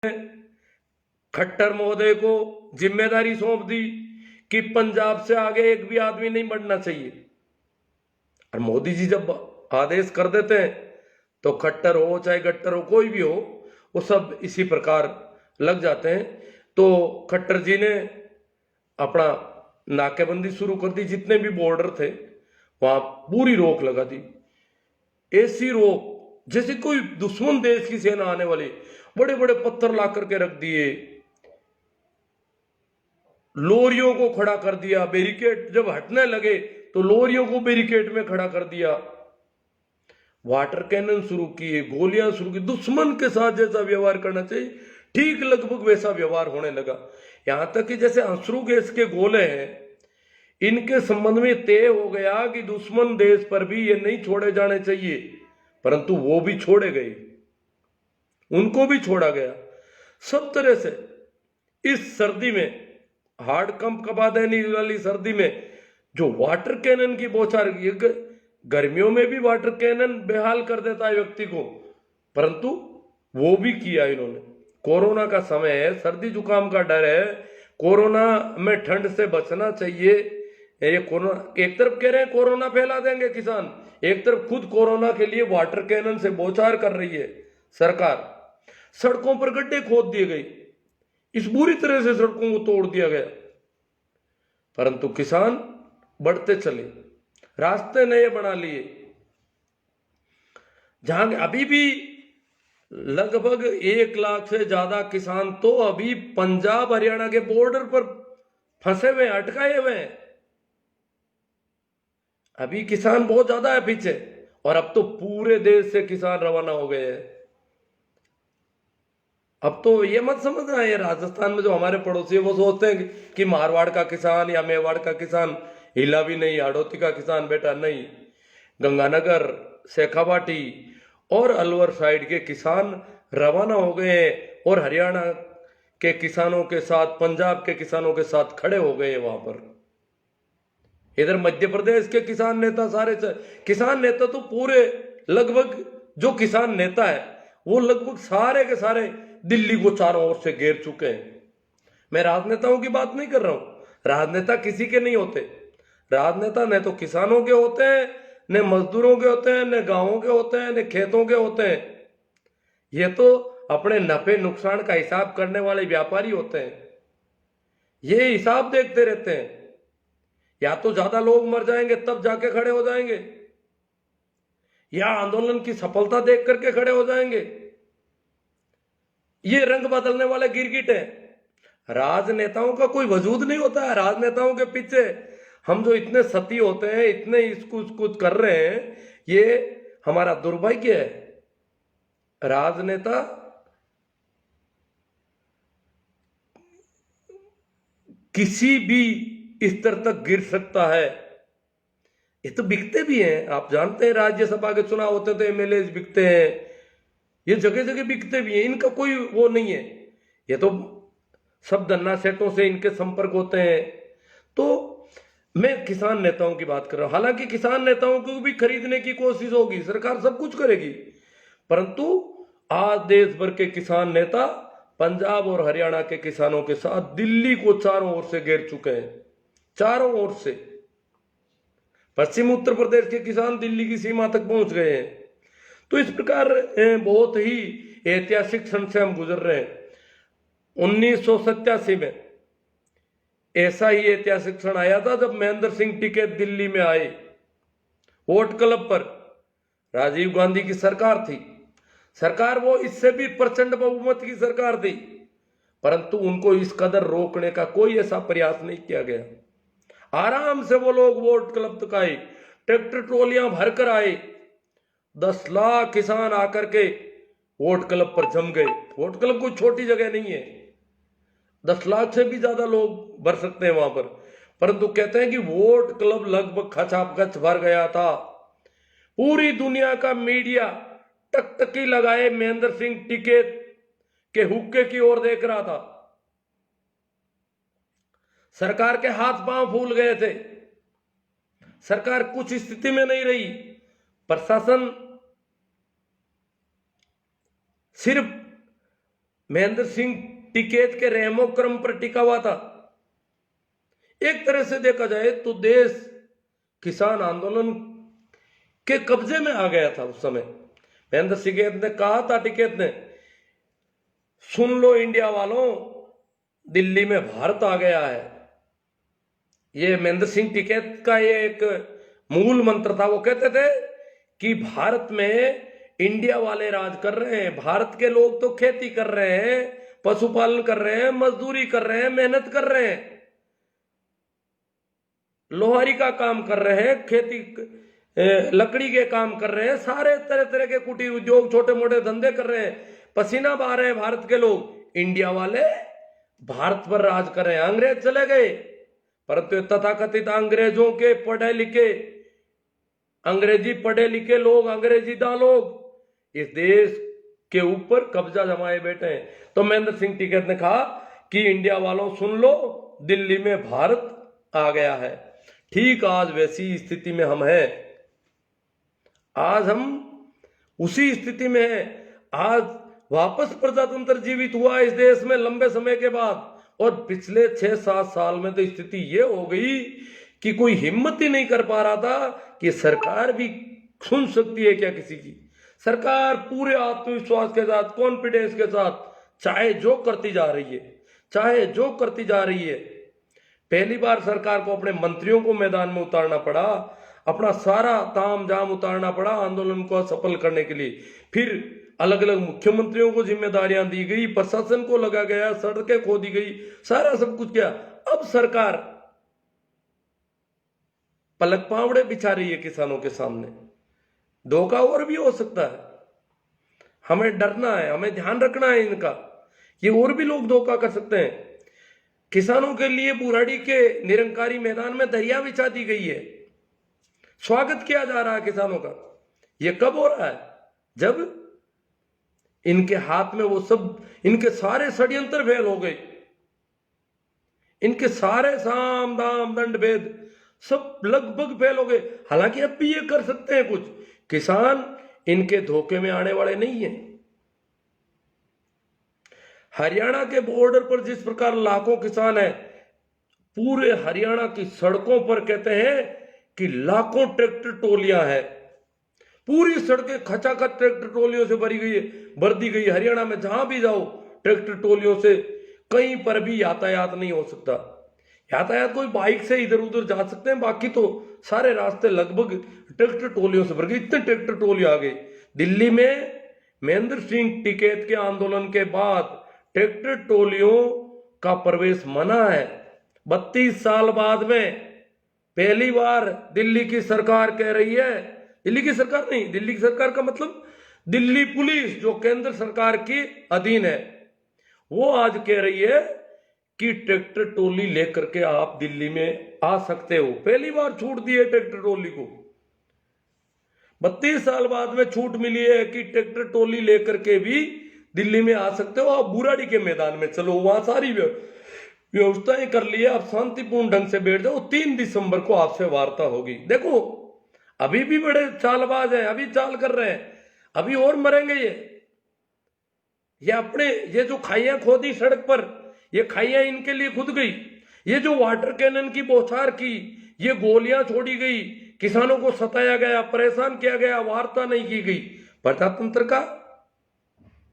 खट्टर महोदय को जिम्मेदारी सौंप दी कि पंजाब से आगे एक भी आदमी नहीं बढ़ना चाहिए। और मोदी जी जब आदेश कर देते हैं तो खट्टर हो चाहे गट्टर हो कोई भी हो वो सब इसी प्रकार लग जाते हैं। तो खट्टर जी ने अपना नाकेबंदी शुरू कर दी, जितने भी बॉर्डर थे वहां पूरी रोक लगा दी। ऐसी रोक जैसे कोई दुश्मन देश की सेना आने वाली, बड़े बड़े पत्थर ला करके रख दिए, लोरियों को खड़ा कर दिया, बैरिकेड जब हटने लगे तो लोरियों को बैरिकेड में खड़ा कर दिया, वाटर कैनन शुरू किए, गोलियां शुरू की। दुश्मन के साथ जैसा व्यवहार करना चाहिए ठीक लगभग वैसा व्यवहार होने लगा। यहां तक कि जैसे अश्रु गैस के गोले हैं, इनके संबंध में तय हो गया कि दुश्मन देश पर भी ये नहीं छोड़े जाने चाहिए, परंतु वो भी छोड़े गए, उनको भी छोड़ा गया। सब तरह से इस सर्दी में, हार्ड कंप कपा देने वाली सर्दी में जो वाटर कैनन की बौछार, गर्मियों में भी वाटर कैनन बेहाल कर देता है व्यक्ति को, परंतु वो भी किया इन्होंने। कोरोना का समय है, सर्दी जुकाम का डर है, कोरोना में ठंड से बचना चाहिए। ये कोरोना, एक तरफ कह रहे हैं कोरोना फैला देंगे किसान, एक तरफ खुद कोरोना के लिए वाटर कैनन से बौछार कर रही है सरकार। सड़कों पर गड्ढे खोद दिए गए, इस बुरी तरह से सड़कों को तोड़ दिया गया, परंतु किसान बढ़ते चले, रास्ते नए बना लिए। जहां अभी भी लगभग 1 लाख से ज्यादा किसान तो अभी पंजाब हरियाणा के बॉर्डर पर फंसे हुए, अटकाए हुए हैं। अभी किसान बहुत ज्यादा है पीछे, और अब तो पूरे देश से किसान रवाना हो गए हैं। अब तो ये मत समझना, ये राजस्थान में जो हमारे पड़ोसी है वो सोचते हैं कि मारवाड़ का किसान या मेवाड़ का किसान हिला भी नहीं, हाड़ौती का किसान बेटा नहीं। गंगानगर, शेखावाटी और अलवर साइड के किसान रवाना हो गए और हरियाणा के किसानों के साथ, पंजाब के किसानों के साथ खड़े हो गए वहां पर। इधर मध्य प्रदेश के किसान नेता, सारे किसान नेता तो पूरे लगभग, जो किसान नेता है वो लगभग सारे के सारे दिल्ली को चारों ओर से घेर चुके हैं। मैं राजनेताओं की बात नहीं कर रहा हूं, राजनेता किसी के नहीं होते। राजनेता न तो किसानों के होते हैं, न मजदूरों के होते हैं, न गांवों के होते हैं, न खेतों के होते हैं। ये तो अपने नफे नुकसान का हिसाब करने वाले व्यापारी होते हैं। ये हिसाब देखते रहते हैं, या तो ज्यादा लोग मर जाएंगे तब जाके खड़े हो जाएंगे, या आंदोलन की सफलता देख करके खड़े हो जाएंगे। ये रंग बदलने वाले गिरगिट है। राजनेताओं का कोई वजूद नहीं होता है। राजनेताओं के पीछे हम जो इतने सती होते हैं, इतने इसकुच कर रहे हैं, ये हमारा दुर्भाग्य है। राजनेता किसी भी स्तर तक गिर सकता है। ये तो बिकते भी हैं, आप जानते हैं, राज्यसभा के चुनाव होते तो एमएलए बिकते हैं, ये जगह जगह बिकते भी हैं, इनका कोई वो नहीं है। ये तो सब धन्ना सेठों से इनके संपर्क होते हैं। तो मैं किसान नेताओं की बात कर रहा हूं। हालांकि किसान नेताओं को भी खरीदने की कोशिश होगी, सरकार सब कुछ करेगी, परंतु आज देश भर के किसान नेता पंजाब और हरियाणा के किसानों के साथ दिल्ली को चारों ओर से घेर चुके हैं, चारों ओर से। पश्चिम उत्तर प्रदेश के किसान दिल्ली की सीमा तक पहुंच गए हैं। तो इस प्रकार बहुत ही ऐतिहासिक क्षण से हम गुजर रहे हैं। 1987 में ऐसा ही ऐतिहासिक क्षण आया था जब महेंद्र सिंह टिकैत दिल्ली में आए। वोट क्लब पर राजीव गांधी की सरकार थी, सरकार वो इससे भी प्रचंड बहुमत की सरकार थी, परंतु उनको इस कदर रोकने का कोई ऐसा प्रयास नहीं किया गया। आराम से वो लोग वोट क्लब तक आए, ट्रैक्टर ट्रॉलियां भरकर आए, 10 लाख किसान आकर के वोट क्लब पर जम गए। वोट क्लब कोई छोटी जगह नहीं है, 10 लाख से भी ज्यादा लोग भर सकते हैं वहां पर। परंतु कहते हैं कि वोट क्लब लगभग खचाखच भर गया था। पूरी दुनिया का मीडिया टकटकी लगाए महेंद्र सिंह टिकैत के हुक्के की ओर देख रहा था। सरकार के हाथ पांव फूल गए थे, सरकार कुछ स्थिति में नहीं रही। प्रशासन सिर्फ महेंद्र सिंह टिकैत के रहमो क्रम पर टिका हुआ था। एक तरह से देखा जाए तो देश किसान आंदोलन के कब्जे में आ गया था उस समय। महेंद्र सिंह ने कहा था, टिकैत ने, सुन लो इंडिया वालों, दिल्ली में भारत आ गया है। ये महेंद्र सिंह टिकैत का ये एक मूल मंत्र था। वो कहते थे कि भारत में इंडिया वाले राज कर रहे हैं, भारत के लोग तो खेती कर रहे हैं, पशुपालन कर रहे हैं, मजदूरी कर रहे हैं, मेहनत कर रहे हैं, लोहारी का काम कर रहे हैं, खेती लकड़ी के काम कर रहे हैं, सारे तरह तरह के कुटीर उद्योग, छोटे मोटे धंधे कर रहे हैं, पसीना बहा रहे हैं भारत के लोग। इंडिया वाले भारत पर राज कर रहे हैं। अंग्रेज चले गए, परंतु तथाकथित अंग्रेजों के पढ़े लिखे, अंग्रेजी पढ़े लिखे लोग, अंग्रेजीदा लोग इस देश के ऊपर कब्जा जमाए बैठे हैं। तो महेंद्र सिंह टिकैत ने कहा कि इंडिया वालों सुन लो, दिल्ली में भारत आ गया है। ठीक आज वैसी स्थिति में हम हैं। आज हम उसी स्थिति में हैं। आज वापस प्रजातंत्र जीवित हुआ इस देश में लंबे समय के बाद। और पिछले 6-7 साल में तो स्थिति ये हो गई कि कोई हिम्मत ही नहीं कर पा रहा था कि सरकार भी सुन सकती है क्या किसी की। सरकार पूरे आत्मविश्वास के साथ, कॉन्फिडेंस के साथ चाहे जो करती जा रही है, चाहे जो करती जा रही है। पहली बार सरकार को अपने मंत्रियों को मैदान में उतारना पड़ा, अपना सारा ताम झाम उतारना पड़ा आंदोलन को सफल करने के लिए। फिर अलग अलग मुख्यमंत्रियों को जिम्मेदारियां दी गई, प्रशासन को लगा गया, सड़कें खोदी गई, सारा सब कुछ किया। अब सरकार पलक पावड़े बिछा रही है किसानों के सामने। धोखा और भी हो सकता है, हमें डरना है, हमें ध्यान रखना है इनका। ये और भी लोग धोखा कर सकते हैं। किसानों के लिए बुराड़ी के निरंकारी मैदान में दरिया बिछा दी गई है, स्वागत किया जा रहा है किसानों का। ये कब हो रहा है? जब इनके हाथ में वो सब, इनके सारे षड्यंत्र फेल हो गए, इनके सारे साम दाम दंड भेद सब लगभग फेल हो गए। हालांकि अब भी ये कर सकते हैं कुछ। किसान इनके धोखे में आने वाले नहीं है। हरियाणा के बॉर्डर पर जिस प्रकार लाखों किसान हैं, पूरे हरियाणा की सड़कों पर कहते हैं कि लाखों ट्रैक्टर टोलियां हैं। पूरी सड़कें खचाखच ट्रैक्टर टोलियों से भरी गई है, भर दी गई। हरियाणा में जहां भी जाओ ट्रैक्टर टोलियों से, कहीं पर भी यातायात नहीं हो सकता। यातायात कोई बाइक से इधर उधर जा सकते हैं, बाकी तो सारे रास्ते लगभग ट्रैक्टर टोलियों से भर गए। इतने ट्रैक्टर टोली आ गए। दिल्ली में महेंद्र सिंह टिकैत के आंदोलन के बाद ट्रैक्टर टोलियों का प्रवेश मना है। 32 साल बाद में पहली बार दिल्ली की सरकार कह रही है, दिल्ली की सरकार नहीं, दिल्ली की सरकार का मतलब दिल्ली पुलिस जो केंद्र सरकार के अधीन है, वो आज कह रही है कि ट्रैक्टर टोली लेकर के आप दिल्ली में आ सकते हो। पहली बार छूट दी है ट्रैक्टर टोली को। 32 साल बाद में छूट मिली है कि ट्रैक्टर टोली लेकर के भी दिल्ली में आ सकते हो। आप बुराड़ी के मैदान में चलो, वहां सारी व्यवस्थाएं कर ली है, आप शांतिपूर्ण ढंग से बैठ जाओ। 3 दिसंबर को आपसे वार्ता होगी। देखो अभी भी बड़े चालबाज हैं, अभी चाल कर रहे हैं, अभी और मरेंगे ये अपने, ये जो खाइयां खोदी सड़क पर, ये खाइयां इनके लिए खुद गई। ये जो वाटर कैनन की बौछार की, ये गोलियां छोड़ी गई, किसानों को सताया गया, परेशान किया गया, वार्ता नहीं की गई। प्रजातंत्र का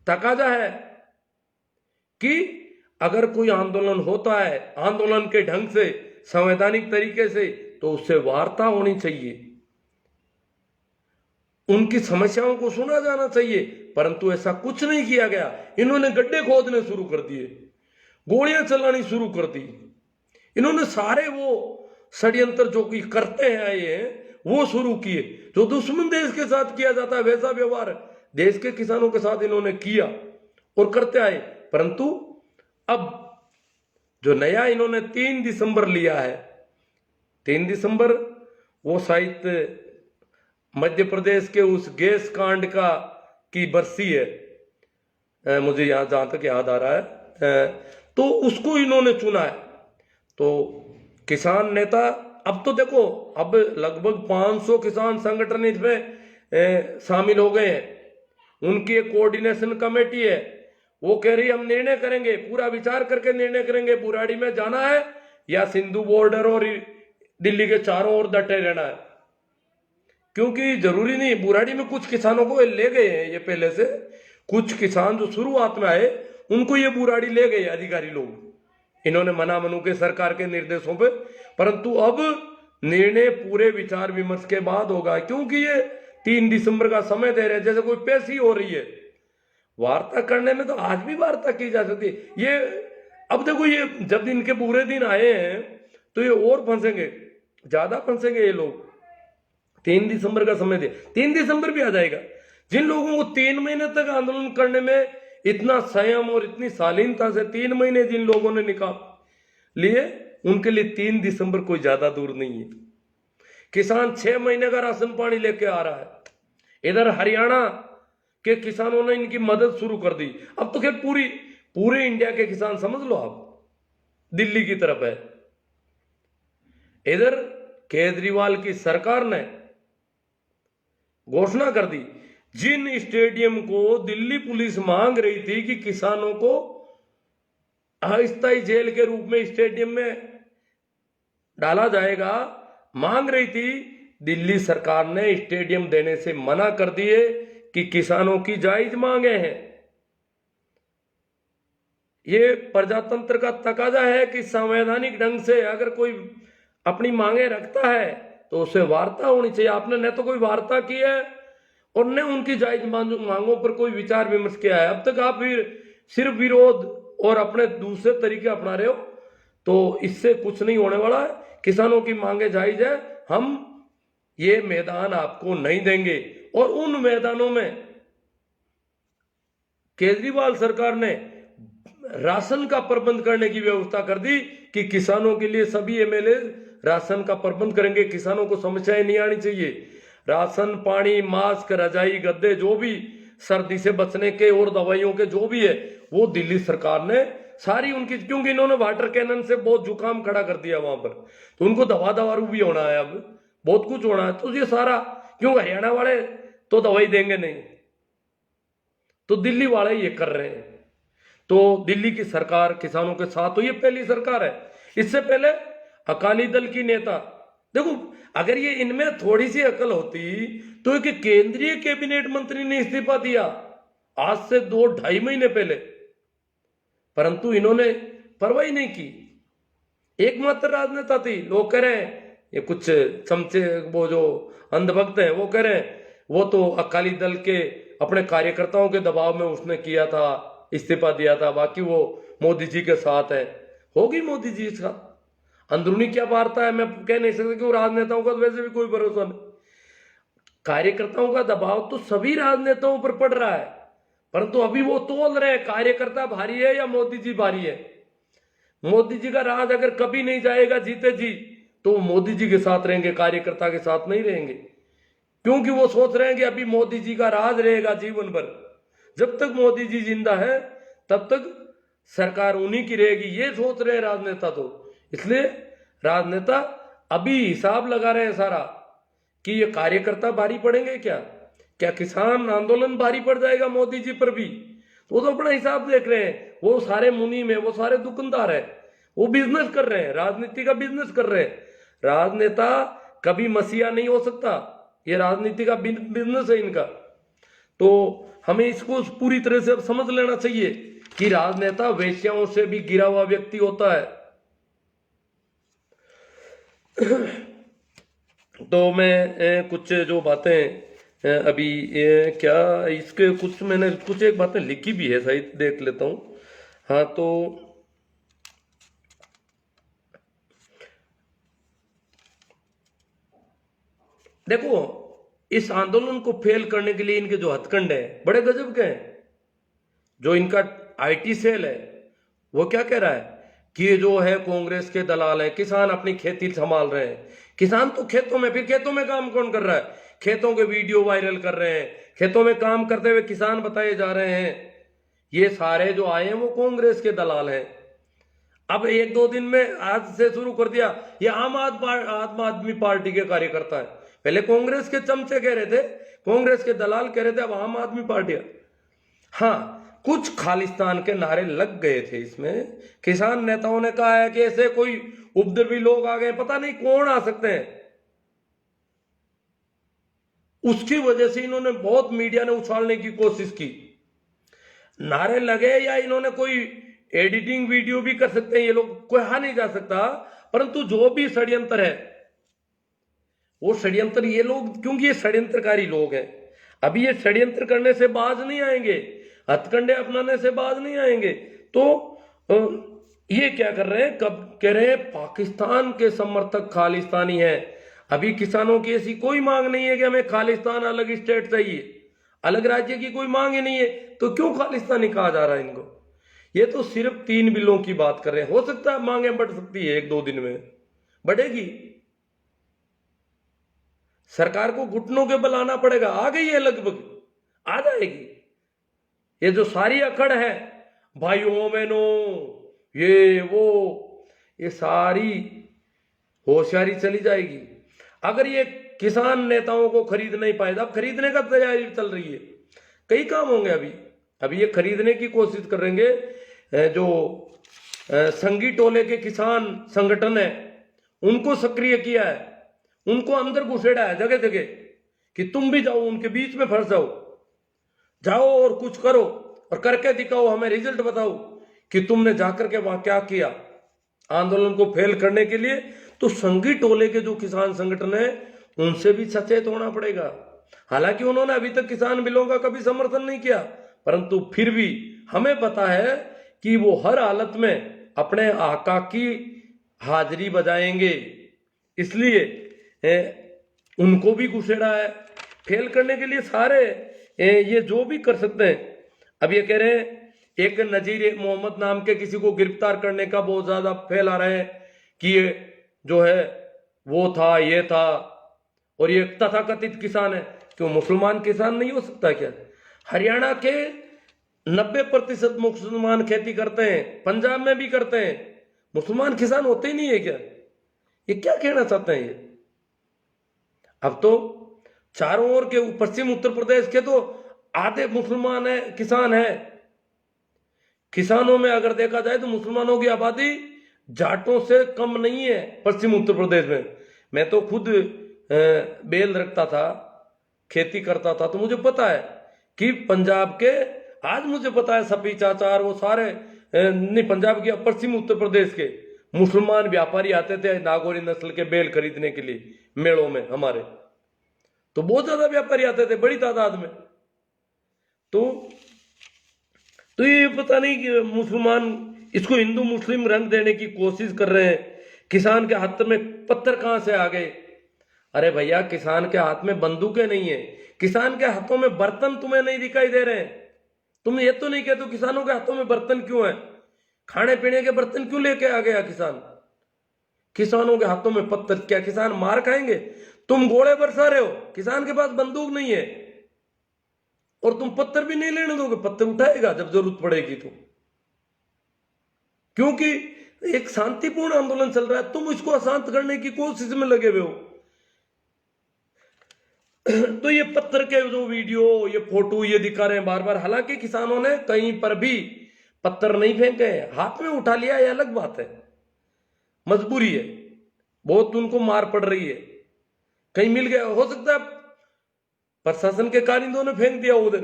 तकाजा है कि अगर कोई आंदोलन होता है आंदोलन के ढंग से, संवैधानिक तरीके से, तो उससे वार्ता होनी चाहिए, उनकी समस्याओं को सुना जाना चाहिए। परंतु ऐसा कुछ नहीं किया गया। इन्होंने गड्ढे खोदने शुरू कर दिए, गोलियां चलानी शुरू कर दी। इन्होंने सारे वो षड्यंत्र जो कि करते हैं ये वो शुरू किए। जो दुश्मन देश के साथ किया जाता है वैसा व्यवहार देश के किसानों के साथ इन्होंने किया और करते आए। परंतु अब जो नया इन्होंने 3 दिसंबर लिया है, 3 दिसंबर वो शायद मध्य प्रदेश के उस गैस कांड का की बरसी है, मुझे यहां जहां तक याद आ रहा है, तो उसको इन्होंने चुना है। तो किसान नेता, अब तो देखो अब लगभग 500 किसान संगठन इसमें शामिल हो गए हैं। उनकी एक कोऑर्डिनेशन कमेटी है, वो कह रही हम निर्णय करेंगे, पूरा विचार करके निर्णय करेंगे, बुराड़ी में जाना है या सिंधु बॉर्डर और दिल्ली के चारों ओर डटे रहना है। क्योंकि जरूरी नहीं, बुराड़ी में कुछ किसानों को ले गए हैं ये पहले से, कुछ किसान जो शुरुआत में आए उनको ये बुराड़ी ले गए अधिकारी लोग, इन्होंने मना मनू के सरकार के निर्देशों पे। परंतु अब निर्णय पूरे विचार विमर्श के बाद होगा, क्योंकि ये 3 दिसंबर का समय दे रहे हैं, जैसे कोई पेशी हो रही है। वार्ता करने में तो आज भी वार्ता की जा सकती है। ये अब देखो, ये जब इनके बुरे दिन आए हैं तो ये और फंसेंगे, ज्यादा फंसेंगे ये लोग। 3 दिसंबर का समय दे, 3 दिसंबर भी आ जाएगा। जिन लोगों को 3 महीने तक आंदोलन करने में इतना संयम और इतनी शालीनता से 3 महीने जिन लोगों ने निकाल लिए, उनके लिए 3 दिसंबर कोई ज्यादा दूर नहीं है। किसान 6 महीने का राशन पानी लेके आ रहा है। इधर हरियाणा के किसानों ने इनकी मदद शुरू कर दी। अब तो खैर पूरे इंडिया के किसान समझ लो आप दिल्ली की तरफ है। इधर केजरीवाल की सरकार ने घोषणा कर दी, जिन स्टेडियम को दिल्ली पुलिस मांग रही थी कि किसानों को अस्थायी जेल के रूप में स्टेडियम में डाला जाएगा, मांग रही थी, दिल्ली सरकार ने स्टेडियम देने से मना कर दिए कि किसानों की जायज मांगे हैं। ये प्रजातंत्र का तकाजा है कि संवैधानिक ढंग से अगर कोई अपनी मांगे रखता है तो उसे वार्ता होनी चाहिए। आपने न तो कोई वार्ता की है और न उनकी जायज मांगों पर कोई विचार विमर्श किया है। अब तक आप सिर्फ विरोध और अपने दूसरे तरीके अपना रहे हो, तो इससे कुछ नहीं होने वाला है। किसानों की मांगे जायज है, हम ये मैदान आपको नहीं देंगे। और उन मैदानों में केजरीवाल सरकार ने राशन का प्रबंध करने की व्यवस्था कर दी कि किसानों के लिए सभी एमएलए राशन का प्रबंध करेंगे, किसानों को समस्याएं नहीं आनी चाहिए। राशन, पानी, मास्क, रजाई, गद्दे, जो भी सर्दी से बचने के और दवाइयों के जो भी है, वो दिल्ली सरकार ने सारी उनकी, क्योंकि इन्होंने वाटर कैनन से बहुत जुकाम खड़ा कर दिया वहां पर, तो उनको दवा दारू भी होना है, अब बहुत कुछ होना है। तो ये सारा, क्यों हरियाणा वाले तो दवाई देंगे नहीं, तो दिल्ली वाले ये कर रहे हैं। तो दिल्ली की सरकार किसानों के साथ, तो ये पहली सरकार है। इससे पहले अकाली दल की नेता, देखो अगर ये इनमें थोड़ी सी अकल होती तो एक केंद्रीय कैबिनेट मंत्री ने इस्तीफा दिया आज से 2-2.5 महीने पहले, परंतु इन्होंने परवाह नहीं की। एकमात्र राजनेता थी, लोग कह रहे हैं ये कुछ चमचे, वो जो अंधभक्त हैं वो कह रहे हैं वो तो अकाली दल के अपने कार्यकर्ताओं के दबाव में उसने किया था, इस्तीफा दिया था, बाकी वो मोदी जी के साथ है। होगी मोदी जी के साथ, अंदरूनी क्या वार्ता है मैं कह नहीं सकता, कि वो राजनेताओं का वैसे भी कोई भरोसा नहीं। कार्यकर्ताओं का दबाव तो सभी राजनेताओं पर पड़ रहा है, परंतु अभी वो तोल रहे हैं कार्यकर्ता भारी है या मोदी जी भारी है। मोदी जी का राज अगर कभी नहीं जाएगा जीते जी, तो वो मोदी जी के साथ रहेंगे, कार्यकर्ता के साथ नहीं रहेंगे, क्योंकि वो सोच रहे हैं कि अभी मोदी जी का राज रहेगा जीवन भर। जब तक मोदी जी जिंदा है तब तक सरकार उन्हीं की रहेगी, ये सोच रहे हैं राजनेता। तो इसलिए राजनेता अभी हिसाब लगा रहे हैं सारा कि ये कार्यकर्ता भारी पड़ेंगे, क्या किसान आंदोलन भारी पड़ जाएगा मोदी जी पर भी। तो वो तो अपना हिसाब देख रहे हैं, वो सारे मुनीम है, वो सारे दुकानदार है, वो बिजनेस कर रहे हैं, राजनीति का बिजनेस कर रहे हैं। राजनेता कभी मसीहा नहीं हो सकता, ये राजनीति का बिजनेस है इनका। तो हमें इसको पूरी तरह से समझ लेना चाहिए कि राजनेता वेश्याओं से भी गिरा हुआ व्यक्ति होता है। तो मैं कुछ जो बातें अभी क्या इसके कुछ मैंने कुछ एक बातें लिखी भी है, सही देख लेता हूं। हाँ, तो देखो इस आंदोलन को फेल करने के लिए इनके जो हथकंडे हैं बड़े गजब के हैं। जो इनका आईटी सेल है वो क्या कह रहा है कि ये जो है कांग्रेस के दलाल है, किसान अपनी खेती संभाल रहे हैं। किसान तो खेतों में, फिर खेतों में काम कौन कर रहा है? खेतों के वीडियो वायरल कर रहे हैं, खेतों में काम करते हुए किसान बताए जा रहे हैं। ये सारे जो आए हैं वो कांग्रेस के दलाल हैं। अब 1-2 दिन में आज से शुरू कर दिया ये आम आदमी पार्टी के कार्यकर्ता है। पहले कांग्रेस के चमचे कह रहे थे, कांग्रेस के दलाल कह रहे थे, अब आम आदमी पार्टी। हाँ, कुछ खालिस्तान के नारे लग गए थे इसमें। किसान नेताओं ने कहा है कि ऐसे कोई उपद्रवी लोग आ गए, पता नहीं कौन आ सकते हैं। उसकी वजह से इन्होंने बहुत मीडिया ने उछालने की कोशिश की। नारे लगे या इन्होंने कोई एडिटिंग वीडियो भी कर सकते हैं ये लोग, कहा नहीं जा सकता, परंतु जो भी षड्यंत्र है वो षड्यंत्र ये लोग, क्योंकि ये षड्यंत्रकारी लोग हैं, अभी ये षड्यंत्र करने से बाज नहीं आएंगे, हथकंडे अपनाने से बाज नहीं आएंगे। तो ये क्या कर रहे हैं, कब कह रहे हैं पाकिस्तान के समर्थक खालिस्तानी हैं। अभी किसानों की ऐसी कोई मांग नहीं है कि हमें खालिस्तान अलग स्टेट चाहिए, अलग राज्य की कोई मांग ही नहीं है, तो क्यों खालिस्तानी कहा जा रहा है इनको। ये तो सिर्फ 3 बिलों की बात कर रहे हैं। हो सकता है मांगे बढ़ सकती है, 1-2 दिन में बढ़ेगी, सरकार को घुटनों के बल आना पड़ेगा। आ गई है, लगभग आ जाएगी। ये जो सारी अकड़ है भाइयों बहनों ये वो, ये सारी होशियारी चली जाएगी अगर ये किसान नेताओं को खरीद नहीं पाए। अब खरीदने का तैयारी चल रही है, कई काम होंगे अभी ये खरीदने की कोशिश करेंगे। जो संगी टोले के किसान संगठन है उनको सक्रिय किया है, उनको अंदर घुसेड़ा है जगह जगह कि तुम भी जाओ, उनके बीच में फंस जाओ और कुछ करो और करके दिखाओ, हमें रिजल्ट बताओ कि तुमने जाकर के वहां क्या किया आंदोलन को फेल करने के लिए। तो संगी टोले के जो किसान संगठन है उनसे भी सचेत होना पड़ेगा। हालांकि उन्होंने अभी तक किसान बिलों का कभी समर्थन नहीं किया, परंतु फिर भी हमें पता है कि वो हर हालत में अपने आका की हाजिरी बजाएंगे, इसलिए उनको भी घुसेड़ा है फेल करने के लिए सारे ये जो भी कर सकते हैं। अब ये कह रहे हैं एक नजीर मोहम्मद नाम के किसी को गिरफ्तार करने का बहुत ज्यादा फैला रहे हैं कि ये जो है वो था ये था, और ये तथाकथित किसान है। क्यों मुसलमान किसान नहीं हो सकता क्या? हरियाणा के 90% मुसलमान खेती करते हैं, पंजाब में भी करते हैं, मुसलमान किसान होते ही नहीं है क्या? ये क्या कहना चाहते हैं ये? अब तो चारों ओर के पश्चिम उत्तर प्रदेश के तो आधे मुसलमान है, किसान है। किसानों में अगर देखा जाए तो मुसलमानों की आबादी जाटों से कम नहीं है पश्चिम उत्तर प्रदेश में। मैं तो खुद बेल रखता था, खेती करता था, तो मुझे पता है कि पंजाब के, आज मुझे पता है सपी चाचा वो सारे नहीं, पंजाब के पश्चिम उत्तर प्रदेश के मुसलमान व्यापारी आते थे नागौरी नस्ल के बेल खरीदने के लिए मेलों में हमारे, तो बहुत ज्यादा व्यापारी आते थे बड़ी तादाद में। तो ये पता नहीं कि मुसलमान इसको हिंदू मुस्लिम रंग देने की कोशिश कर रहे हैं। किसान के हाथ में पत्थर कहां से आ गए? अरे भैया किसान के हाथ में बंदूकें नहीं है, किसान के हाथों में बर्तन तुम्हें नहीं दिखाई दे रहे हैं। तुम ये तो नहीं कहते किसानों के हाथों में बर्तन क्यों है, खाने पीने के बर्तन क्यों लेके आ गया किसान? किसानों के हाथों में पत्थर, क्या किसान मार खाएंगे? तुम गोले बरसा रहे हो, किसान के पास बंदूक नहीं है और तुम पत्थर भी नहीं लेने दोगे। पत्थर उठाएगा जब जरूरत पड़ेगी तो, क्योंकि एक शांतिपूर्ण आंदोलन चल रहा है, तुम इसको अशांत करने की कोशिश में लगे हुए हो। तो ये पत्थर के जो वीडियो, ये फोटो ये दिखा रहे हैं बार बार। हालांकि किसानों ने कहीं पर भी पत्थर नहीं फेंके, हाथ में उठा लिया, ये अलग बात है, मजबूरी है, बहुत उनको मार पड़ रही है, कहीं मिल गया हो सकता है प्रशासन के कारिंदों ने फेंक दिया उधर।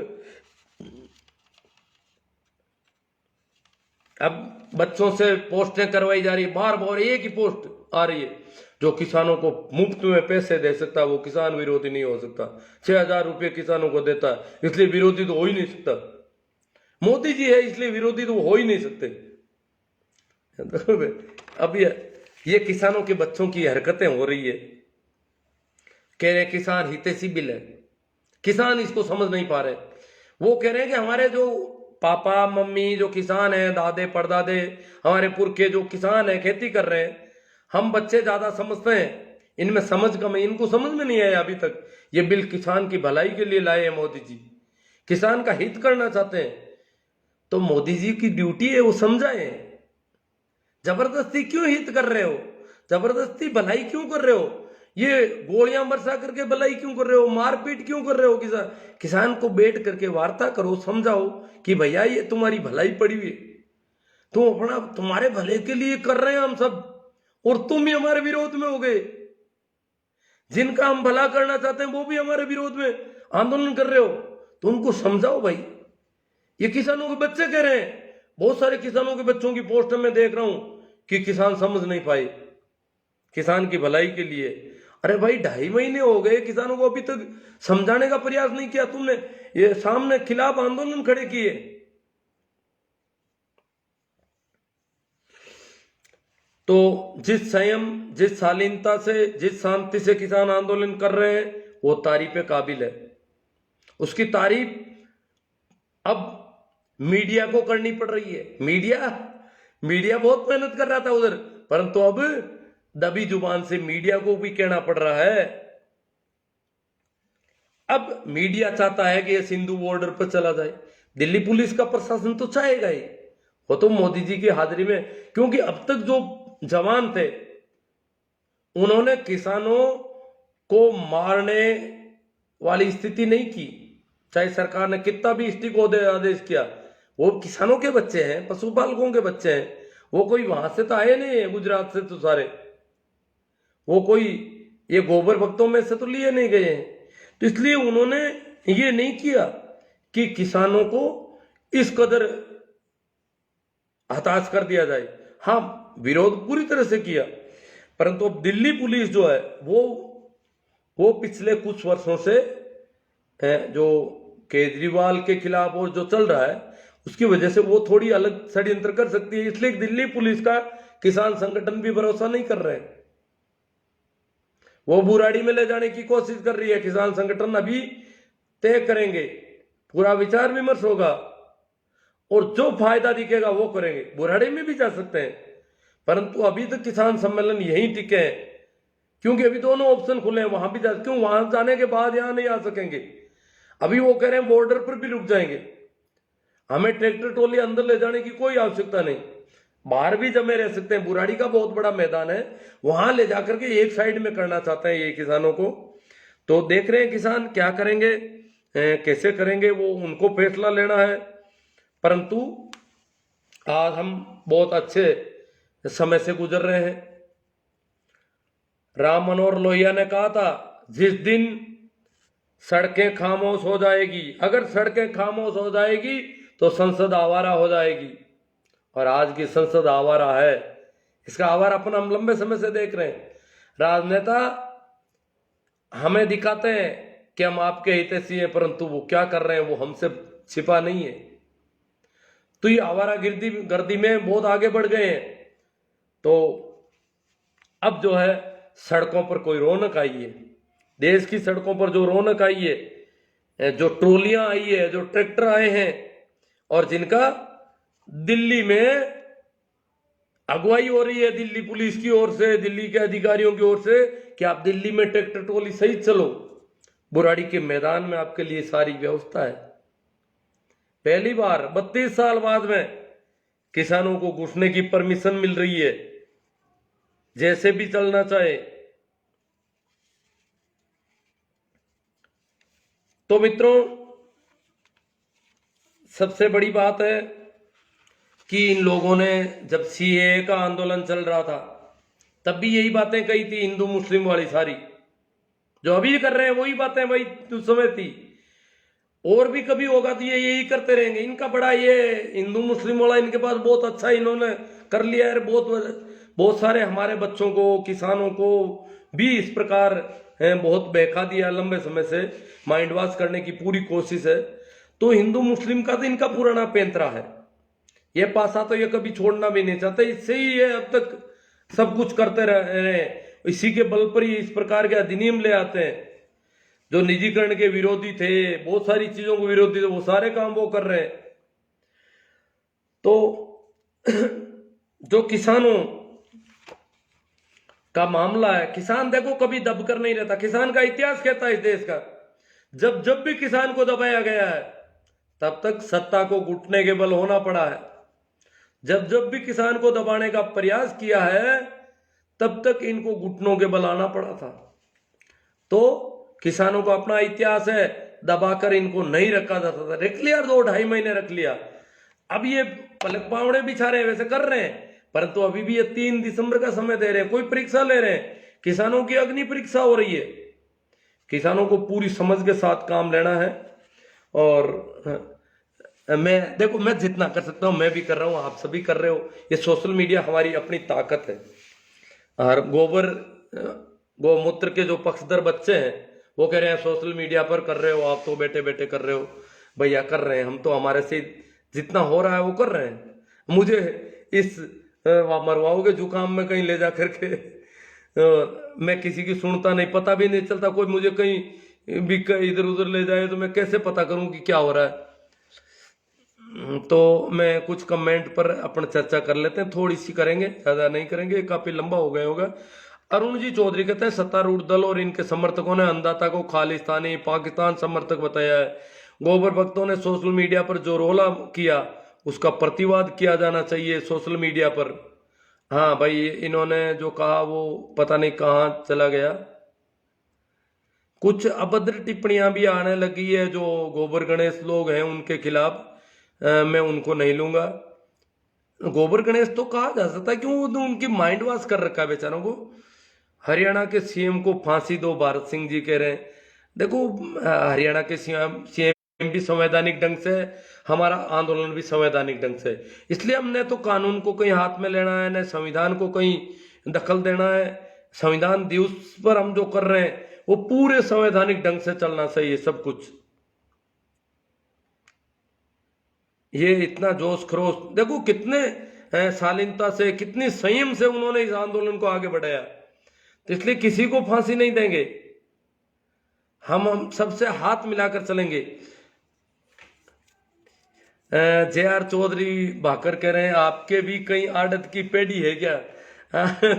अब बच्चों से पोस्टें करवाई जा रही है, बार बार एक ही पोस्ट आ रही है, जो किसानों को मुफ्त में पैसे दे सकता है वो किसान विरोधी नहीं हो सकता। 6,000 रुपये किसानों को देता है, इसलिए विरोधी तो हो ही नहीं सकता। मोदी जी है इसलिए विरोधी तो हो ही नहीं सकते। अब ये किसानों के बच्चों की हरकतें हो रही है, कह रहे किसान हितैषी बिल है, किसान इसको समझ नहीं पा रहे। वो कह रहे हैं कि हमारे जो पापा मम्मी जो किसान है, दादे परदादे हमारे पुरखे जो किसान है, खेती कर रहे हैं, हम बच्चे ज्यादा समझते हैं, इनमें समझ कम है, इनको समझ में नहीं आया अभी तक। ये बिल किसान की भलाई के लिए लाए हैं मोदी जी, किसान का हित करना चाहते हैं। तो मोदी जी की ड्यूटी है वो समझाएं, जबरदस्ती क्यों हित कर रहे हो, जबरदस्ती भलाई क्यों कर रहे हो? ये गोलियां बरसा करके भलाई क्यों कर रहे हो, मारपीट क्यों कर रहे हो? किसान को बैठ करके वार्ता करो, समझाओ कि भैया ये तुम्हारी भलाई पड़ी हुई है, तुम अपना तुम्हारे भले के लिए कर रहे हैं हम सब, और तुम भी हमारे विरोध में हो गए। जिनका हम भला करना चाहते हैं वो भी हमारे विरोध में आंदोलन कर रहे हो, तो उनको समझाओ भाई। ये किसानों के बच्चे कह रहे हैं, बहुत सारे किसानों के बच्चों की पोस्ट में देख रहा हूं कि किसान समझ नहीं पाए किसान की भलाई के लिए। अरे भाई 2.5 महीने हो गए किसानों को, अभी तक समझाने का प्रयास नहीं किया तुमने। ये सामने खिलाफ आंदोलन खड़े किए। तो जिस संयम, जिस शालीनता से, जिस शांति से किसान आंदोलन कर रहे हैं वो तारीफ काबिल है। उसकी तारीफ अब मीडिया को करनी पड़ रही है। मीडिया बहुत मेहनत कर रहा था उधर, परंतु अब दबी जुबान से मीडिया को भी कहना पड़ रहा है। अब मीडिया चाहता है कि ये सिंधु बॉर्डर पर चला जाए। दिल्ली पुलिस का प्रशासन तो चाहेगा ही, वो तो मोदी जी की हाजिरी में, क्योंकि अब तक जो जवान थे उन्होंने किसानों को मारने वाली स्थिति नहीं की, चाहे सरकार ने कितना भी स्टिक आदेश किया। वो किसानों के बच्चे हैं, पशुपालकों के बच्चे हैं, वो कोई वहां से तो आए नहीं है, गुजरात से तो सारे, वो कोई ये गोबर भक्तों में से तो लिए नहीं गए हैं। तो इसलिए उन्होंने ये नहीं किया कि किसानों को इस कदर हताश कर दिया जाए। हाँ, विरोध पूरी तरह से किया, परंतु अब दिल्ली पुलिस जो है वो पिछले कुछ वर्षों से जो केजरीवाल के खिलाफ और जो चल रहा है उसकी वजह से वो थोड़ी अलग षड्यंत्र कर सकती है। इसलिए दिल्ली पुलिस का किसान संगठन भी भरोसा नहीं कर रहे हैं, वो बुराड़ी में ले जाने की कोशिश कर रही है। किसान संगठन अभी तय करेंगे, पूरा विचार विमर्श होगा और जो फायदा दिखेगा वो करेंगे। बुराड़ी में भी जा सकते हैं, परंतु अभी तक किसान सम्मेलन यहीं टिके हैं, क्योंकि अभी दोनों ऑप्शन खुले हैं। वहां भी क्यों, वहां जाने के बाद यहां नहीं आ सकेंगे। अभी वो कह रहे हैं बॉर्डर पर भी रुक जाएंगे, हमें ट्रैक्टर ट्रॉली अंदर ले जाने की कोई आवश्यकता नहीं, बाहर भी जमे रह सकते हैं। बुराड़ी का बहुत बड़ा मैदान है, वहां ले जाकर के एक साइड में करना चाहते हैं ये किसानों को। तो देख रहे हैं किसान क्या करेंगे, कैसे करेंगे, वो उनको फैसला लेना है। परंतु आज हम बहुत अच्छे समय से गुजर रहे हैं। राम मनोहर लोहिया ने कहा था, जिस दिन सड़कें खामोश हो जाएगी, अगर सड़कें खामोश हो जाएगी तो संसद आवारा हो जाएगी। और आज की संसद आवारा है। इसका आवारापन हम लंबे समय से देख रहे हैं। राजनेता हमें दिखाते हैं कि हम आपके हितैषी हैं, परंतु वो क्या कर रहे हैं वो हमसे छिपा नहीं है। तो ये आवारा गर्दी में बहुत आगे बढ़ गए हैं। तो अब जो है सड़कों पर कोई रौनक आई है, देश की सड़कों पर जो रौनक आई है, जो ट्रोलियां आई है, जो ट्रैक्टर आए हैं, और जिनका दिल्ली में अगुवाई हो रही है दिल्ली पुलिस की ओर से, दिल्ली के अधिकारियों की ओर से, कि आप दिल्ली में ट्रैक्टर ट्रॉली सहित चलो। बुराड़ी के मैदान में आपके लिए सारी व्यवस्था है। पहली बार 32 साल बाद में किसानों को घुसने की परमिशन मिल रही है, जैसे भी चलना चाहे। तो मित्रों, सबसे बड़ी बात है कि इन लोगों ने जब सीएए का आंदोलन चल रहा था तब भी यही बातें कही थी, हिंदू मुस्लिम वाली सारी जो अभी कर रहे हैं वही बातें वही उस समय थी। और भी कभी होगा तो ये यही करते रहेंगे। इनका बड़ा ये हिंदू मुस्लिम वाला इनके पास बहुत अच्छा इन्होंने कर लिया है। बहुत सारे हमारे बच्चों को, किसानों को भी इस प्रकार बहुत बहका दिया, लंबे समय से माइंड वॉश करने की पूरी कोशिश है। तो हिंदू मुस्लिम का तो इनका पुराना पैंतरा है, ये पासा तो ये कभी छोड़ना भी नहीं चाहते। इससे ही ये अब तक सब कुछ करते रहे हैं। इसी के बल पर ही इस प्रकार के अधिनियम ले आते हैं। जो निजीकरण के विरोधी थे, बहुत सारी चीजों को विरोधी थे, वो सारे काम वो कर रहे हैं। तो जो किसानों का मामला है, किसान देखो कभी दब कर नहीं रहता। किसान का इतिहास कहता है इस देश का, जब भी किसान को दबाया गया है तब तक सत्ता को घुटने के बल होना पड़ा है। जब भी किसान को दबाने का प्रयास किया है तब तक इनको घुटनों के बल आना पड़ा था। तो किसानों को अपना इतिहास है, दबाकर इनको नहीं रखा जाता था, रख लिया 2-2.5 महीने रख लिया। अब ये पलक पावड़े बिछा रहे हैं, वैसे कर रहे हैं, परंतु अभी भी ये 3 दिसंबर का समय दे रहे हैं, कोई परीक्षा ले रहे हैं, किसानों की अग्नि परीक्षा हो रही है। किसानों को पूरी समझ के साथ काम लेना है। और मैं देखो, मैं जितना कर सकता हूं मैं भी कर रहा हूं, आप सभी कर रहे हो। ये सोशल मीडिया हमारी अपनी ताकत है। और गौमूत्र के जो पक्षधर बच्चे हैं वो कह रहे हैं सोशल मीडिया पर कर रहे हो आप, तो बैठे बैठे कर रहे हो। भैया कर रहे हैं हम, तो हमारे से जितना हो रहा है वो कर रहे हैं। मुझे इस मरवाओगे जुकाम में कहीं ले जा करके, मैं किसी की सुनता नहीं, पता भी नहीं चलता, कोई मुझे कहीं भी इधर उधर ले जाए तो मैं कैसे पता करूं कि क्या हो रहा है। तो मैं कुछ कमेंट पर अपन चर्चा कर लेते हैं, थोड़ी सी करेंगे, ज्यादा नहीं करेंगे, काफी लंबा हो गया होगा। अरुण जी चौधरी कहते हैं सत्तारूढ़ दल और इनके समर्थकों ने अन्नदाता को खालिस्तानी पाकिस्तान समर्थक बताया है। गोबर भक्तों ने सोशल मीडिया पर जो रोला किया उसका प्रतिवाद किया जाना चाहिए सोशल मीडिया पर। हाँ भाई, इन्होंने जो कहा वो पता नहीं कहाँ चला गया। कुछ अभद्र टिप्पणियां भी आने लगी है जो गोबर गणेश लोग हैं उनके खिलाफ, मैं उनको नहीं लूंगा। गोबर गणेश तो कहा जा सकता है, क्यों तो उनकी माइंड वॉश कर रखा है बेचारों को। हरियाणा के सीएम को फांसी दो, भारत सिंह जी कह रहे हैं। देखो, हरियाणा के सीएम भी संवैधानिक ढंग से, हमारा आंदोलन भी संवैधानिक ढंग से, इसलिए हमने तो कानून को कहीं हाथ में लेना है, न संविधान को कहीं दखल देना है। संविधान दिवस पर हम जो कर रहे हैं वो पूरे संवैधानिक ढंग से चलना चाहिए सब कुछ। ये इतना जोश खरोश देखो, कितने शालीनता से, कितनी संयम से उन्होंने इस आंदोलन को आगे बढ़ाया, तो इसलिए किसी को फांसी नहीं देंगे। हम सबसे हाथ मिलाकर चलेंगे। जे.आर. चौधरी भाकर कह रहे हैं आपके भी कहीं आड़त की पेढ़ी है क्या?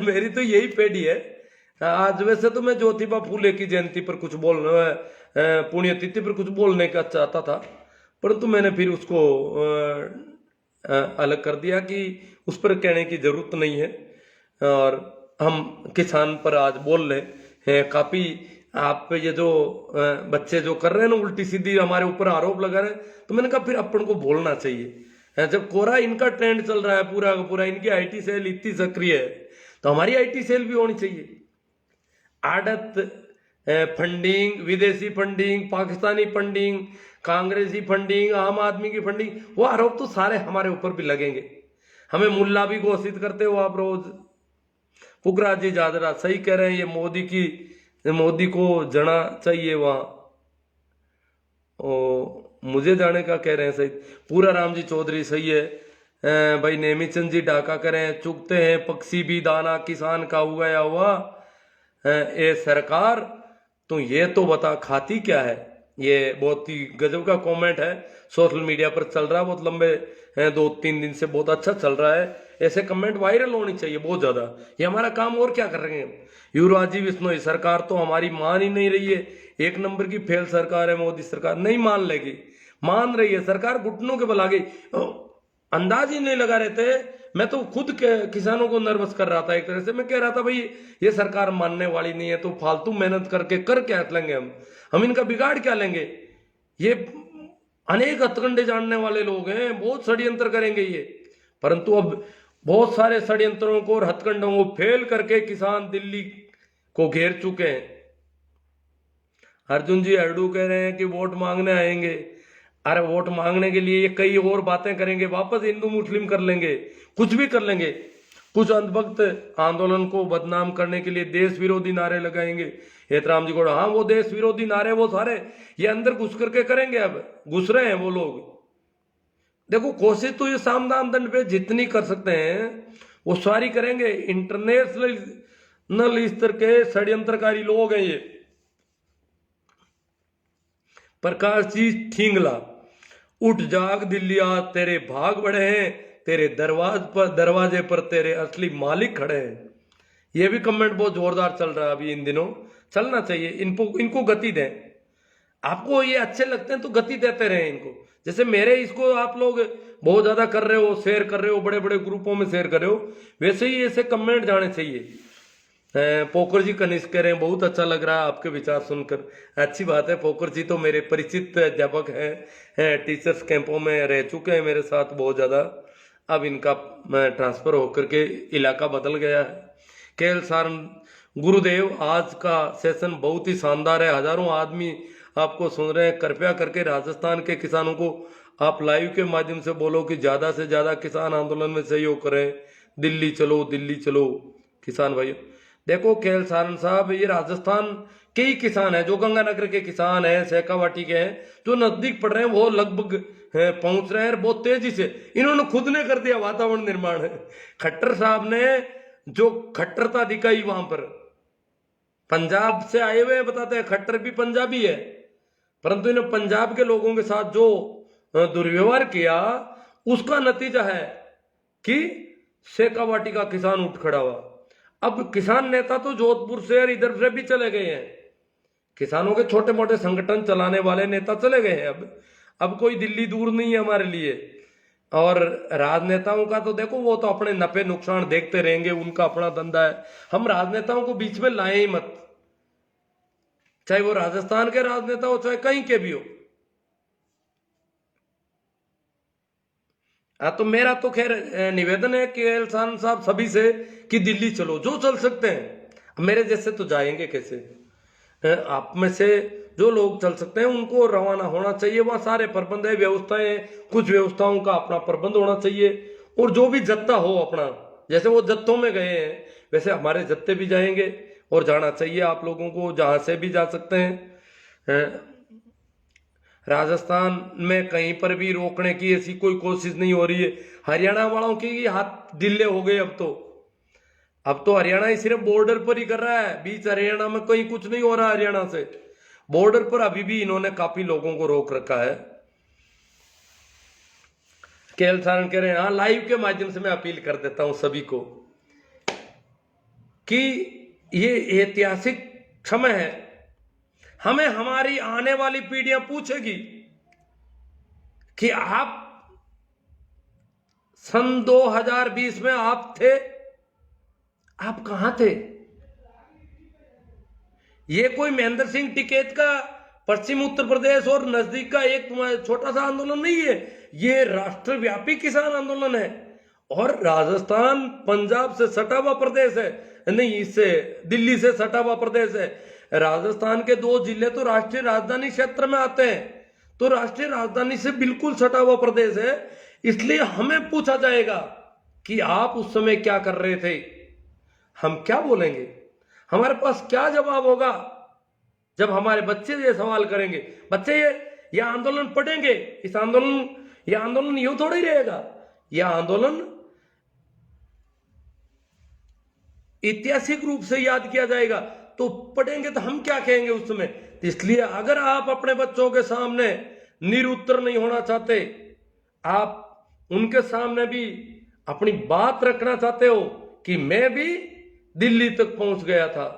मेरी तो यही पेढ़ी है। आज वैसे तो मैं ज्योतिबा फूले की जयंती पर कुछ बोलने, पुण्यतिथि पर कुछ बोलने का चाहता था, परंतु मैंने फिर उसको अलग कर दिया कि उस पर कहने की जरूरत नहीं है। और हम किसान पर आज बोल रहे हैं। काफी आप ये जो बच्चे जो कर रहे हैं ना उल्टी सीधी हमारे ऊपर आरोप लगा रहे हैं, तो मैंने कहा फिर अपन को बोलना चाहिए। जब कोरा इनका ट्रेंड चल रहा है पूरा का पूरा, इनकी आईटी सेल इतनी सक्रिय है, तो हमारी आईटी सेल भी होनी चाहिए। आड़त, फंडिंग, विदेशी फंडिंग, पाकिस्तानी फंडिंग, कांग्रेसी फंडिंग, आम आदमी की फंडिंग, वो आरोप तो सारे हमारे ऊपर भी लगेंगे। हमें मुल्ला भी घोषित करते हो आप रोज। पुखराज जी जादरा सही कह रहे हैं, ये मोदी को जाना चाहिए वहां, मुझे जाने का कह रहे हैं सही। पूरा राम जी चौधरी सही है। भाई नेमीचंद जी ढाका करें, चुगते हैं पक्षी भी दाना किसान का उगाया हुआ। ए सरकार तो ये तो बता खाती क्या है। ये बहुत ही गजब का कमेंट है, सोशल मीडिया पर चल रहा है, बहुत लंबे 2-3 दिन से बहुत अच्छा चल रहा है। ऐसे कमेंट वायरल होनी चाहिए बहुत ज्यादा, ये हमारा काम। और क्या कर रहे हैं युवराज जी बिश्नोई, सरकार तो हमारी मान ही नहीं रही है, 1 नंबर की फेल सरकार है मोदी सरकार। नहीं मान लेगी, मान रही है सरकार, घुटनों के बल आ गई। अंदाज ही नहीं लगा रहे थे। मैं तो खुद किसानों को नर्वस कर रहा था एक तरह से। मैं कह रहा था भाई ये सरकार मानने वाली नहीं है, तो फालतू मेहनत करके कर क्या लेंगे हम इनका बिगाड़ क्या लेंगे। ये अनेक हथकंडे जानने वाले लोग हैं, बहुत षड्यंत्र करेंगे ये, परंतु अब बहुत सारे षड्यंत्रों को और हथकंडों को फेल करके किसान दिल्ली को घेर चुके हैं। अर्जुन जी अरडू कह रहे हैं कि वोट मांगने आएंगे। अरे वोट मांगने के लिए ये कई और बातें करेंगे, वापस हिंदू मुस्लिम कर लेंगे, कुछ भी कर लेंगे। कुछ अंधभक्त आंदोलन को बदनाम करने के लिए देश विरोधी नारे लगाएंगे। हेतराम जी को, हाँ वो देश विरोधी नारे वो सारे ये अंदर घुस करके करेंगे, अब घुस रहे हैं वो लोग। देखो कोशिश तो ये सामदान दंड पे जितनी कर सकते हैं वो सारी करेंगे। इंटरनेशनल स्तर के षड्यंत्रकारी लोग हैं ये। प्रकाश जी ठींगला, उठ जाग दिल्लिया, तेरे भाग बढ़े हैं, तेरे दरवाजे पर तेरे असली मालिक खड़े हैं। ये भी कमेंट बहुत जोरदार चल रहा है अभी इन दिनों, चलना चाहिए। इनको गति दें। आपको ये अच्छे लगते हैं तो गति देते रहे इनको। जैसे मेरे इसको आप लोग बहुत ज्यादा कर रहे हो, शेयर कर रहे हो, बड़े बड़े ग्रुपों में शेयर कर रहे हो, वैसे ही ऐसे कमेंट जाने चाहिए। पोकर जी कनिष्क कह रहे हैं बहुत अच्छा लग रहा है आपके विचार सुनकर। अच्छी बात है, पोकर जी तो मेरे परिचित अध्यापक हैं, टीचर्स कैंपों में रह चुके हैं मेरे साथ बहुत ज़्यादा। अब इनका ट्रांसफ़र होकर के इलाका बदल गया है। केएल सारन गुरुदेव, आज का सेशन बहुत ही शानदार है, हजारों आदमी आपको सुन रहे हैं। कृपया करके राजस्थान के किसानों को आप लाइव के माध्यम से बोलो कि ज़्यादा से ज़्यादा किसान आंदोलन में सहयोग करें। दिल्ली चलो, दिल्ली चलो किसान भाइयों। देखो केएल सारन साहब, ये राजस्थान के ही किसान है, जो गंगानगर के किसान हैं, शेखावाटी के हैं, जो नजदीक पड़ रहे हैं, वो लगभग पहुंच रहे हैं बहुत तेजी से। इन्होंने खुद ने कर दिया वातावरण निर्माण है। खट्टर साहब ने जो खट्टरता दिखाई वहां पर, पंजाब से आए हुए बताते हैं, खट्टर भी पंजाबी है, परंतु इन्हें पंजाब के लोगों के साथ जो दुर्व्यवहार किया, उसका नतीजा है कि शेखावाटी का किसान उठ खड़ा हुआ। अब किसान नेता तो जोधपुर से और इधर से भी चले गए हैं, किसानों के छोटे मोटे संगठन चलाने वाले नेता चले गए हैं। अब कोई दिल्ली दूर नहीं है हमारे लिए। और राजनेताओं का तो देखो, वो तो अपने नफे नुकसान देखते रहेंगे, उनका अपना धंधा है। हम राजनेताओं को बीच में लाए ही मत, चाहे वो राजस्थान के राजनेता हो चाहे कहीं के भी हो। तो मेरा तो खैर निवेदन है केएल सारन साहब सभी से कि दिल्ली चलो, जो चल सकते हैं। मेरे जैसे तो जाएंगे कैसे, आप में से जो लोग चल सकते हैं उनको रवाना होना चाहिए। वहाँ सारे प्रबंध है, व्यवस्थाएं, कुछ व्यवस्थाओं का अपना प्रबंध होना चाहिए। और जो भी जत्था हो अपना, जैसे वो जत्थों में गए हैं वैसे हमारे जत्थे भी जाएंगे, और जाना चाहिए आप लोगों को, जहाँ से भी जा सकते हैं। राजस्थान में कहीं पर भी रोकने की ऐसी कोई कोशिश नहीं हो रही है। हरियाणा वालों के हाथ ढीले हो गए अब तो हरियाणा ही सिर्फ बॉर्डर पर ही कर रहा है, बीच हरियाणा में कहीं कुछ नहीं हो रहा। हरियाणा से बॉर्डर पर अभी भी इन्होंने काफी लोगों को रोक रखा है। केएल सारन कह रहे हैं, हाँ लाइव के माध्यम से मैं अपील कर देता हूं सभी को कि ये ऐतिहासिक समय है। हमें हमारी आने वाली पीढ़ियां पूछेगी कि आप सन 2020 में आप थे, आप कहां थे। ये कोई महेंद्र सिंह टिकैत का पश्चिम उत्तर प्रदेश और नजदीक का एक छोटा सा आंदोलन नहीं है, ये राष्ट्रव्यापी किसान आंदोलन है। और राजस्थान पंजाब से सटा हुआ प्रदेश है, नहीं इससे दिल्ली से सटा हुआ प्रदेश है। राजस्थान के 2 जिले तो राष्ट्रीय राजधानी क्षेत्र में आते हैं, तो राष्ट्रीय राजधानी से बिल्कुल सटा हुआ प्रदेश है। इसलिए हमें पूछा जाएगा कि आप उस समय क्या कर रहे थे। हम क्या बोलेंगे, हमारे पास क्या जवाब होगा जब हमारे बच्चे ये सवाल करेंगे। बच्चे ये आंदोलन पढ़ेंगे, ये आंदोलन यूं थोड़ा ही रहेगा। यह आंदोलन ऐतिहासिक रूप से याद किया जाएगा, तो पढ़ेंगे तो हम क्या कहेंगे उस समय। इसलिए अगर आप अपने बच्चों के सामने निरुत्तर नहीं होना चाहते, आप उनके सामने भी अपनी बात रखना चाहते हो कि मैं भी दिल्ली तक पहुंच गया था,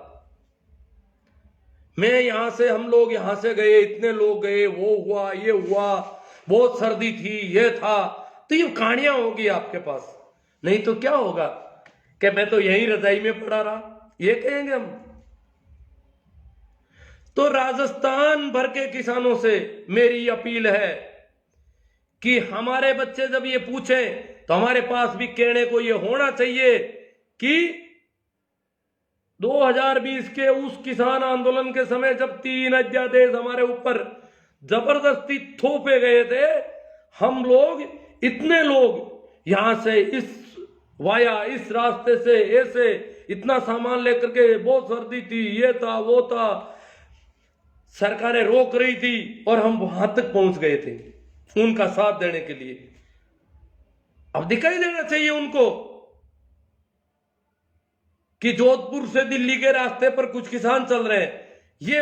मैं यहां से, हम लोग यहां से गए, इतने लोग गए, वो हुआ, ये हुआ, बहुत सर्दी थी, ये था, तो ये कहानियां होगी आपके पास। नहीं तो क्या होगा कि मैं तो यहीं रजाई में पड़ा रहा, ये कहेंगे हम। तो राजस्थान भर के किसानों से मेरी अपील है कि हमारे बच्चे जब ये पूछें तो हमारे पास भी कहने को ये होना चाहिए कि 2020 के उस किसान आंदोलन के समय जब 3 अध्यादेश हमारे ऊपर जबरदस्ती थोपे गए थे, हम लोग, इतने लोग यहां से इस रास्ते से ऐसे इतना सामान लेकर के, बहुत सर्दी थी, ये था, वो था, सरकारें रोक रही थी और हम वहां तक पहुंच गए थे उनका साथ देने के लिए। अब दिखाई देना चाहिए उनको कि जोधपुर से दिल्ली के रास्ते पर कुछ किसान चल रहे हैं। ये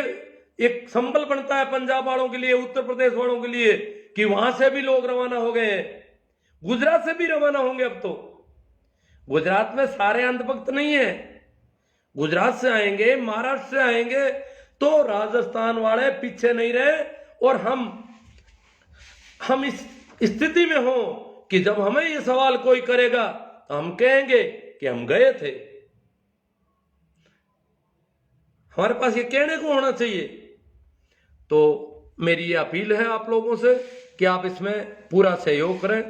एक संबल बनता है पंजाब वालों के लिए, उत्तर प्रदेश वालों के लिए, कि वहां से भी लोग रवाना हो गए हैं, गुजरात से भी रवाना होंगे। अब तो गुजरात में सारे अंधभक्त नहीं है, गुजरात से आएंगे, महाराष्ट्र से आएंगे, तो राजस्थान वाले पीछे नहीं रहे। और हम इस स्थिति में हो कि जब हमें ये सवाल कोई करेगा तो हम कहेंगे कि हम गए थे। हमारे पास ये कहने को होना चाहिए। तो मेरी ये अपील है आप लोगों से कि आप इसमें पूरा सहयोग करें।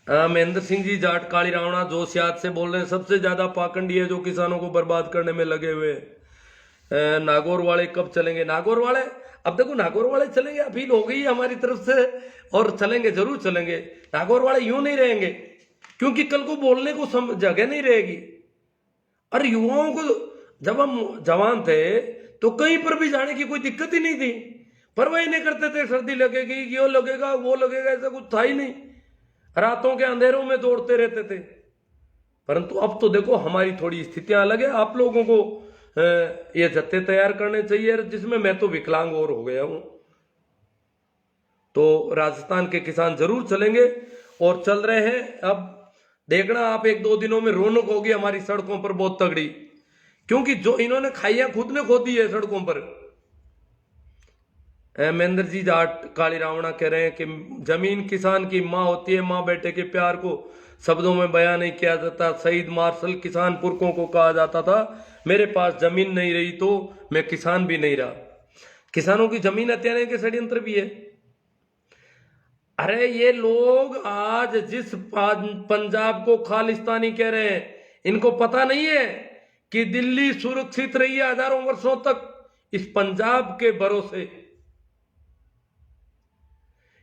महेंद्र सिंह जी जाट काली रावणा जोशियात से बोल रहे हैं, सबसे ज्यादा पाखंडी है जो किसानों को बर्बाद करने में लगे हुए हैं। नागौर वाले कब चलेंगे? नागौर वाले, अब देखो नागौर वाले चलेंगे, अपील हो गई है हमारी तरफ से, और चलेंगे, जरूर चलेंगे। नागौर वाले यूं नहीं रहेंगे, क्योंकि कल को बोलने को जगह नहीं रहेगी। और युवाओं को, जब हम जवान थे तो कहीं पर भी जाने की कोई दिक्कत ही नहीं थी, परवाह ही नहीं करते थे, सर्दी लगेगी, ये लगेगा, वो लगेगा, ऐसा कुछ था ही नहीं, रातों के अंधेरों में दौड़ते रहते थे। परंतु अब तो देखो हमारी थोड़ी स्थितियां अलग है। आप लोगों को ये जत्थे तैयार करने चाहिए, जिसमें मैं तो विकलांग और हो गया हूं। तो राजस्थान के किसान जरूर चलेंगे और चल रहे हैं। अब देखना आप, 1-2 दिनों में रौनक होगी हमारी सड़कों पर बहुत तगड़ी, क्योंकि जो इन्होंने खाइयां खुद ने खोदी है सड़कों पर। महेंद्र जी जाट काली रावणा कह रहे हैं कि जमीन किसान की माँ होती है, माँ बेटे के प्यार को शब्दों में बयां नहीं किया जाता। शहीद मार्शल किसान पुरखों को कहा जाता था, मेरे पास जमीन नहीं रही तो मैं किसान भी नहीं रहा। किसानों की जमीन हत्याने के षड्यंत्र भी है। अरे ये लोग आज जिस पंजाब को खालिस्तानी कह रहे हैं, इनको पता नहीं है कि दिल्ली सुरक्षित रही है हजारों वर्षों तक इस पंजाब के भरोसे।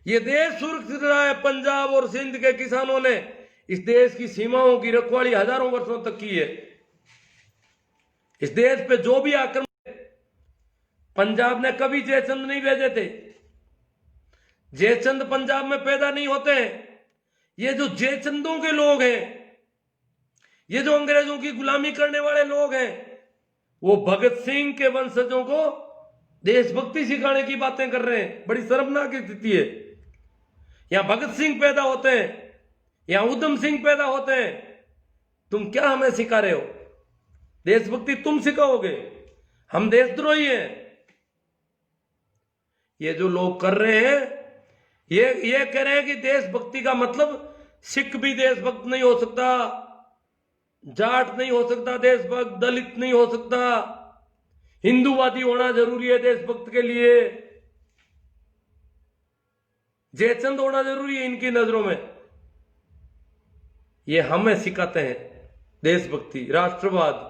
ये देश सुरक्षित रहा है पंजाब और सिंध के किसानों ने इस देश की सीमाओं की रखवाली हजारों वर्षों तक की है। इस देश पे जो भी आक्रमण, पंजाब ने कभी जयचंद नहीं भेजे थे। जयचंद पंजाब में पैदा नहीं होते हैं। ये जो जयचंदों के लोग हैं, ये जो अंग्रेजों की गुलामी करने वाले लोग हैं, वो भगत सिंह के वंशजों को देशभक्ति सिखाने की बातें कर रहे हैं। बड़ी शर्मनाक स्थिति है। यहां भगत सिंह पैदा होते हैं, यहां उधम सिंह पैदा होते हैं। तुम क्या हमें सिखा रहे हो? देशभक्ति तुम सिखाओगे? हम देशद्रोही हैं। ये जो लोग कर रहे हैं, ये कह रहे हैं कि देशभक्ति का मतलब सिख भी देशभक्त नहीं हो सकता, जाट नहीं हो सकता देशभक्त, दलित नहीं हो सकता, हिंदूवादी होना जरूरी है देशभक्त के लिए, जयचंद होना जरूरी है इनकी नजरों में। ये हमें सिखाते हैं देशभक्ति, राष्ट्रवाद।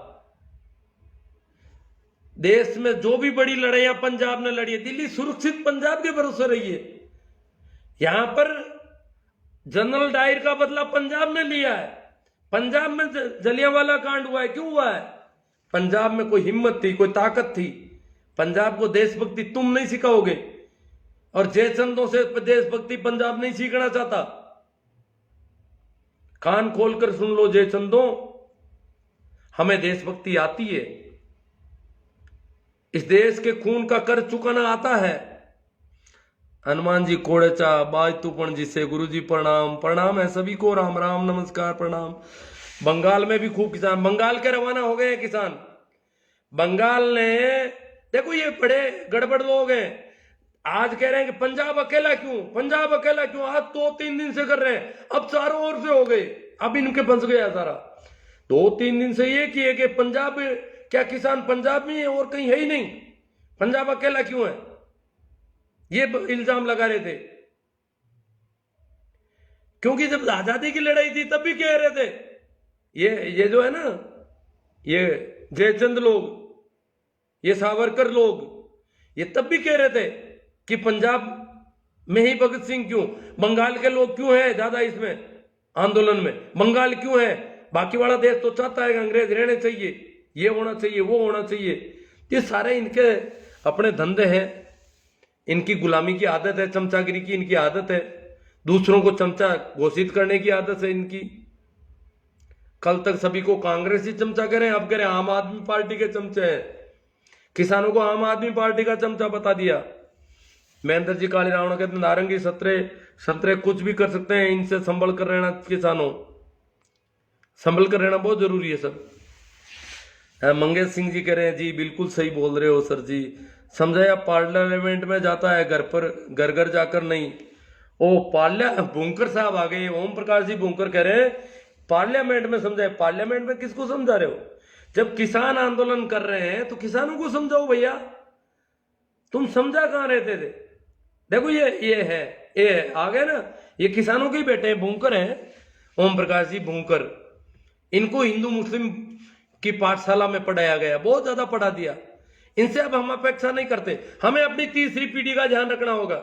देश में जो भी बड़ी लड़ाइयां पंजाब ने लड़ी है, दिल्ली सुरक्षित पंजाब के भरोसे रही है। यहां पर जनरल डायर का बदला पंजाब ने लिया है। पंजाब में जलियांवाला कांड हुआ है, क्यों हुआ है? पंजाब में कोई हिम्मत थी, कोई ताकत थी। पंजाब को देशभक्ति तुम नहीं सिखाओगे, और जयचंदों से देशभक्ति पंजाब नहीं सीखना चाहता। कान खोलकर सुन लो जयचंदों, हमें देशभक्ति आती है, इस देश के खून का कर चुकाना आता है। हनुमान जी कोड़ेचा बाजतूपण जी से गुरु जी प्रणाम। प्रणाम है सभी को, राम राम नमस्कार प्रणाम। बंगाल में भी खूब किसान, बंगाल के रवाना हो गए हैं किसान। बंगाल ने, देखो ये बड़े गड़बड़ लोग हैं, आज कह रहे हैं कि पंजाब अकेला क्यों, पंजाब अकेला क्यों। आज 2-3 दिन से कर रहे हैं, अब चारों ओर से हो गए, अब इनके फंस गया सारा। 2-3 दिन से ये किए कि पंजाब, क्या किसान पंजाब में है और कहीं है ही नहीं, पंजाब अकेला क्यों है, ये इल्जाम लगा रहे थे। क्योंकि जब आजादी की लड़ाई थी तब भी कह रहे थे, ये जो है ना, ये जयचंद लोग, ये सावरकर लोग, ये तब भी कह रहे थे कि पंजाब में ही भगत सिंह क्यों, बंगाल के लोग क्यों हैं ज्यादा इसमें आंदोलन में, बंगाल क्यों है, बाकी वाला देश तो चाहता है कि अंग्रेज रहने चाहिए, ये होना चाहिए, वो होना चाहिए। ये सारे इनके अपने धंधे हैं, इनकी गुलामी की आदत है, चमचागिरी की इनकी आदत है, दूसरों को चमचा घोषित करने की आदत है इनकी। कल तक सभी को कांग्रेस ही चमचा कह रहे हैं, अब कह रहे हैं आम आदमी पार्टी के चमचे हैं। किसानों को आम आदमी पार्टी का चमचा बता दिया। महेंद्र जी काली रावण कहते हैं नारंगी संतरे कुछ भी कर सकते हैं, इनसे संभल कर रहना, किसानों संभल कर रहना बहुत जरूरी है सब। मंगेश सिंह जी कह रहे हैं जी बिल्कुल सही बोल रहे हो सर जी, समझाया पार्लियामेंट में जाता है, घर पर घर घर जाकर नहीं। ओ बुंकर साहब आ गए, ओम प्रकाश जी बुंकर कह रहे हैं पार्लियामेंट में समझाए। पार्लियामेंट में किसको समझा रहे हो? जब किसान आंदोलन कर रहे हैं तो किसानों को समझाओ भैया, तुम समझा कहां रहते थे? देखो ये आ गए ना, ये किसानों के ही बेटे हैं, भूंकर हैं, ओम प्रकाश जी भूंकर। इनको हिंदू मुस्लिम की पाठशाला में पढ़ाया गया, बहुत ज्यादा पढ़ा दिया। इनसे अब हम अपेक्षा नहीं करते, हमें अपनी तीसरी पीढ़ी का ध्यान रखना होगा।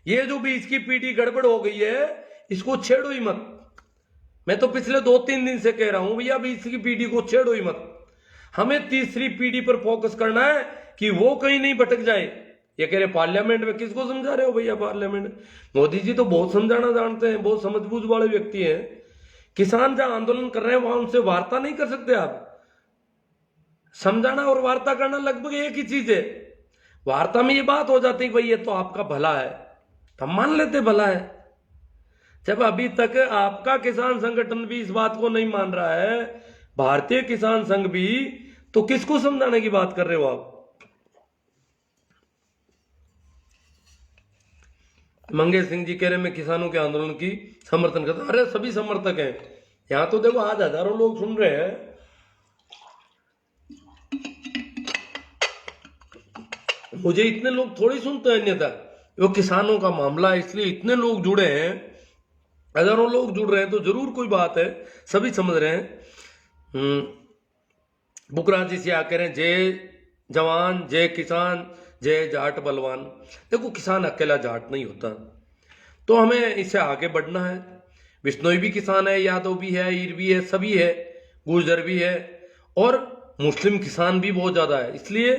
ये जो भी इसकी पीढ़ी गड़बड़ हो गई है, इसको छेड़ो ही मत। मैं तो पिछले 2-3 दिन से कह रहा हूं भैया, अभी इसकी पीढ़ी को छेड़ो ही मत। हमें तीसरी पीढ़ी पर फोकस करना है कि वो कहीं नहीं भटक जाए। ये कह रहे पार्लियामेंट में, किसको समझा रहे हो भैया पार्लियामेंट? मोदी जी तो बहुत समझाना जानते हैं, बहुत समझबूझ वाले व्यक्ति हैं। किसान जहां आंदोलन कर रहे हैं वहां उनसे वार्ता नहीं कर सकते आप? समझाना और वार्ता करना लगभग एक ही चीज है। वार्ता में ये बात हो जाती है भाई ये तो आपका भला है, हम मान लेते भला है। जब अभी तक आपका किसान संगठन भी इस बात को नहीं मान रहा है, भारतीय किसान संघ भी, तो किसको समझाने की बात कर रहे हो आप? मंगेश सिंह जी कह रहे मैं किसानों के आंदोलन की समर्थन करता हूं। अरे सभी समर्थक हैं यहां तो, देखो आज हजारों लोग सुन रहे हैं। मुझे इतने लोग थोड़ी सुनते हैं अन्यथा, वो किसानों का मामला है इसलिए इतने लोग जुड़े हैं, हजारों लोग जुड़ रहे हैं तो जरूर कोई बात है, सभी समझ रहे हैं। बुकराज जी से आ कह रहे हैं जय जवान जय किसान जय जाट बलवान। देखो किसान अकेला जाट नहीं होता, तो हमें इससे आगे बढ़ना है। बिश्नोई भी किसान है, यादव भी है, ईर भी है, सभी है, गुर्जर भी है, और मुस्लिम किसान भी बहुत ज्यादा है। इसलिए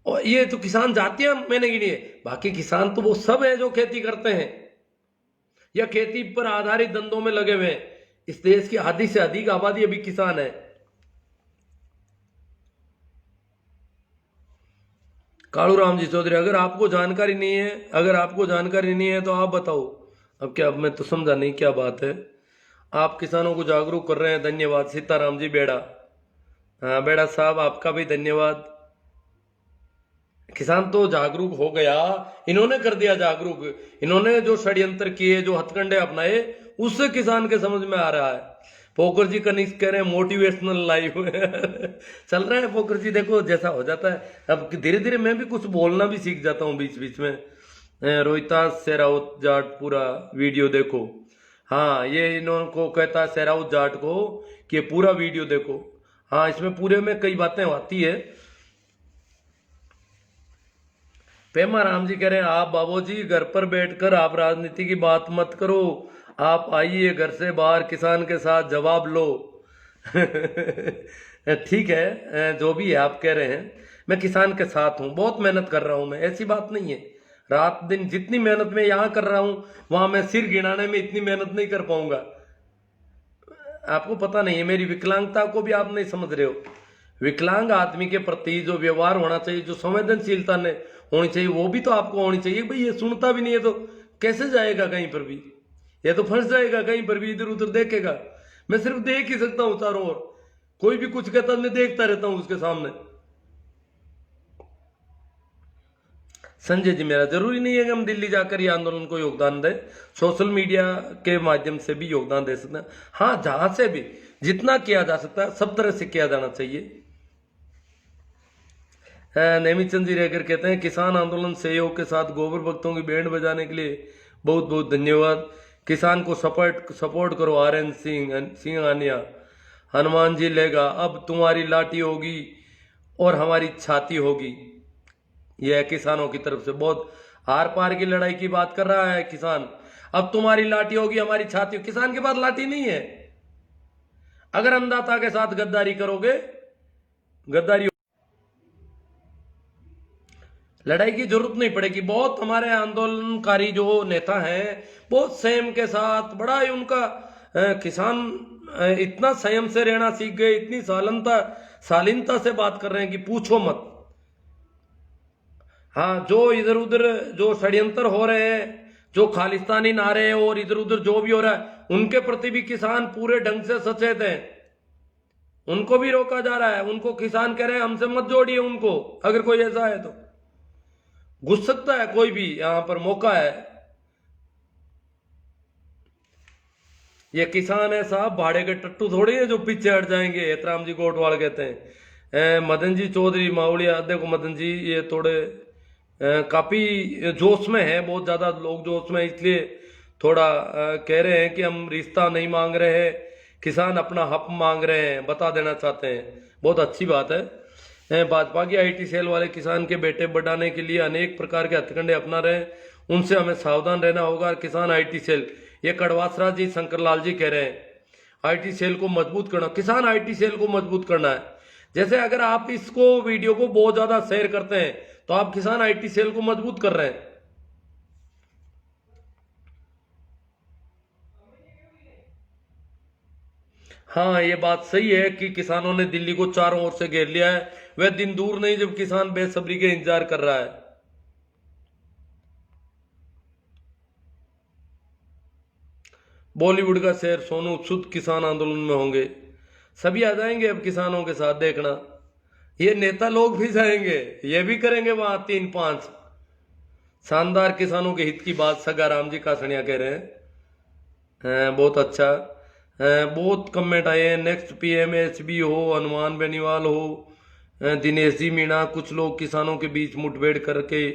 और ये तो किसान जातियां मैंने गिनी है, बाकी किसान तो वो सब है जो खेती करते हैं या खेती पर आधारित धंधों में लगे हुए हैं। इस देश की आधी से अधिक आबादी अभी किसान है। कालू राम जी चौधरी, अगर आपको जानकारी नहीं है तो आप बताओ। अब क्या, अब मैं तो समझा नहीं क्या बात है। आप किसानों को जागरूक कर रहे हैं, धन्यवाद। सीताराम जी बेड़ा, हाँ बेड़ा साहब आपका भी धन्यवाद। किसान तो जागरूक हो गया, इन्होंने कर दिया जागरूक, इन्होंने जो षड्यंत्र किए, जो हथकंडे अपनाए, उससे किसान के समझ में आ रहा है। पोकर जी कनिष्ठ कह रहे हैं मोटिवेशनल लाइफ चल रहा है। पोकर जी देखो जैसा हो जाता है, अब धीरे धीरे मैं भी कुछ बोलना भी सीख जाता हूँ बीच बीच में। रोहितास सेराउत जाट पूरा वीडियो देखो, हाँ ये इनको कहता है सेराउत जाट को कि ये पूरा वीडियो देखो। हाँ इसमें पूरे में कई बातें आती है। पेमा राम जी कह रहे हैं आप बाबूजी घर पर बैठकर आप राजनीति की बात मत करो, आप आइए घर से बाहर, किसान के साथ जवाब लो ठीक है, जो भी है आप कह रहे हैं, मैं किसान के साथ हूं, बहुत मेहनत कर रहा हूं मैं, ऐसी बात नहीं है। रात दिन जितनी मेहनत मैं यहां कर रहा हूं, वहां मैं सिर गिनाने में इतनी मेहनत नहीं कर पाऊंगा। आपको पता नहीं है, मेरी विकलांगता को भी आप नहीं समझ रहे हो। विकलांग आदमी के प्रति जो व्यवहार होना चाहिए, जो संवेदनशीलता ने होनी चाहिए, वो भी तो आपको होनी चाहिए। भाई ये सुनता भी नहीं है तो कैसे जाएगा कहीं पर भी, ये तो फंस जाएगा कहीं पर भी, इधर उधर देखेगा। मैं सिर्फ देख ही सकता हूं चारों ओर, कोई भी कुछ कहता मैं देखता रहता हूं उसके सामने। संजय जी मेरा, जरूरी नहीं है कि हम दिल्ली जाकर ये आंदोलन को योगदान दें, सोशल मीडिया के माध्यम से भी योगदान दे सकते हैं। हाँ जहां से भी जितना किया जा सकता है सब तरह से किया जाना चाहिए। नेमित चंद जी रेगर कहते हैं किसान आंदोलन सहयोग के साथ गोबर भक्तों की बैंड बजाने के लिए बहुत बहुत धन्यवाद। किसान को सपोर्ट करो। आरएन सिंह आनिया, हनुमान जी लेगा, अब तुम्हारी लाठी होगी और हमारी छाती होगी। यह किसानों की तरफ से बहुत आर पार की लड़ाई की बात कर रहा है किसान। अब तुम्हारी लाठी होगी हमारी छाती होगी। किसान के पास लाठी नहीं है। अगर अन्नदाता के साथ गद्दारी करोगे, गद्दारी लड़ाई की जरूरत नहीं पड़ेगी। बहुत हमारे आंदोलनकारी जो नेता हैं बहुत संयम के साथ, बड़ा ही उनका किसान इतना संयम से रहना सीख गए, इतनी शालीनता से बात कर रहे हैं कि पूछो मत। हाँ जो इधर उधर जो षड्यंत्र हो रहे हैं, जो खालिस्तानी नारे और इधर उधर जो भी हो रहा है, उनके प्रति भी किसान पूरे ढंग से सचेत हैं। उनको भी रोका जा रहा है। उनको किसान कह रहे हैं हमसे मत जोड़िए उनको, अगर कोई ऐसा है तो घुस सकता है कोई भी, यहां पर मौका है। ये किसान है साहब, भाड़े के टट्टू थोड़ी है जो पीछे हट जाएंगे। एहतराम जी गोटवाल कहते हैं। मदन जी चौधरी मावड़िया, देखो मदन जी ये थोड़े काफी जोश में है, बहुत ज्यादा लोग जोश में, इसलिए थोड़ा कह रहे हैं कि हम रिश्ता नहीं मांग रहे हैं, किसान अपना हक मांग रहे हैं, बता देना चाहते हैं। बहुत अच्छी बात है। भाजपा की आईटी सेल वाले किसान के बेटे बढ़ाने के लिए अनेक प्रकार के हथकंडे अपना रहे हैं, उनसे हमें सावधान रहना होगा। किसान आईटी सेल, ये कड़वासराज जी शंकरलाल जी कह रहे हैं, आईटी सेल को मजबूत करना, किसान आईटी सेल को मजबूत करना है। जैसे अगर आप इसको वीडियो को बहुत ज्यादा शेयर करते हैं तो आप किसान आईटी सेल को मजबूत कर रहे हैं। हाँ, ये बात सही है कि किसानों ने दिल्ली को चारों ओर से घेर लिया है। वह दिन दूर नहीं जब किसान बेसब्री के इंतजार कर रहा है। बॉलीवुड का शेर सोनू सूद किसान आंदोलन में होंगे। सभी आ जाएंगे अब किसानों के साथ, देखना। ये नेता लोग भी जाएंगे, ये भी करेंगे वहां 3-5। शानदार किसानों के हित की बात सगा राम जी कासनिया कह रहे हैं। बहुत अच्छा। बहुत कमेंट आए हैं। नेक्स्ट पीएमएचबी हो, हनुमान बेनीवाल हो, दिनेश जी मीणा, कुछ लोग किसानों के बीच मुठभेड़ करके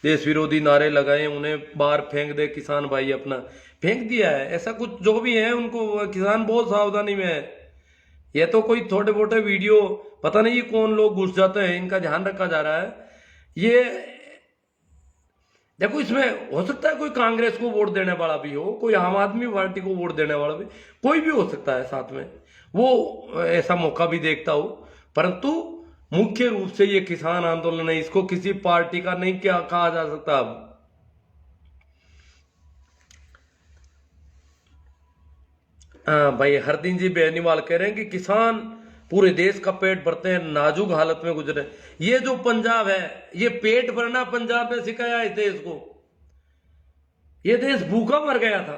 देश विरोधी नारे लगाए, उन्हें बाहर फेंक दे किसान भाई, अपना फेंक दिया है। ऐसा कुछ जो भी है, उनको किसान बहुत सावधानी में है। ये तो कोई थोड़े मोटे वीडियो, पता नहीं ये कौन लोग घुस जाते हैं, इनका ध्यान रखा जा रहा है। ये देखो, इसमें हो सकता है कोई कांग्रेस को वोट देने वाला भी हो, कोई आम आदमी पार्टी को वोट देने वाला भी, कोई भी हो सकता है साथ में, वो ऐसा मौका भी देखता हो। परंतु मुख्य रूप से ये किसान आंदोलन है, इसको किसी पार्टी का नहीं क्या कहा जा सकता। अब हाँ भाई, हरदीन जी बेनीवाल कह रहे हैं कि किसान पूरे देश का पेट भरते हैं, नाजुक हालत में गुजरे। ये जो पंजाब है, ये पेट भरना पंजाब ने सिखाया इस देश को। ये देश भूखा मर गया था,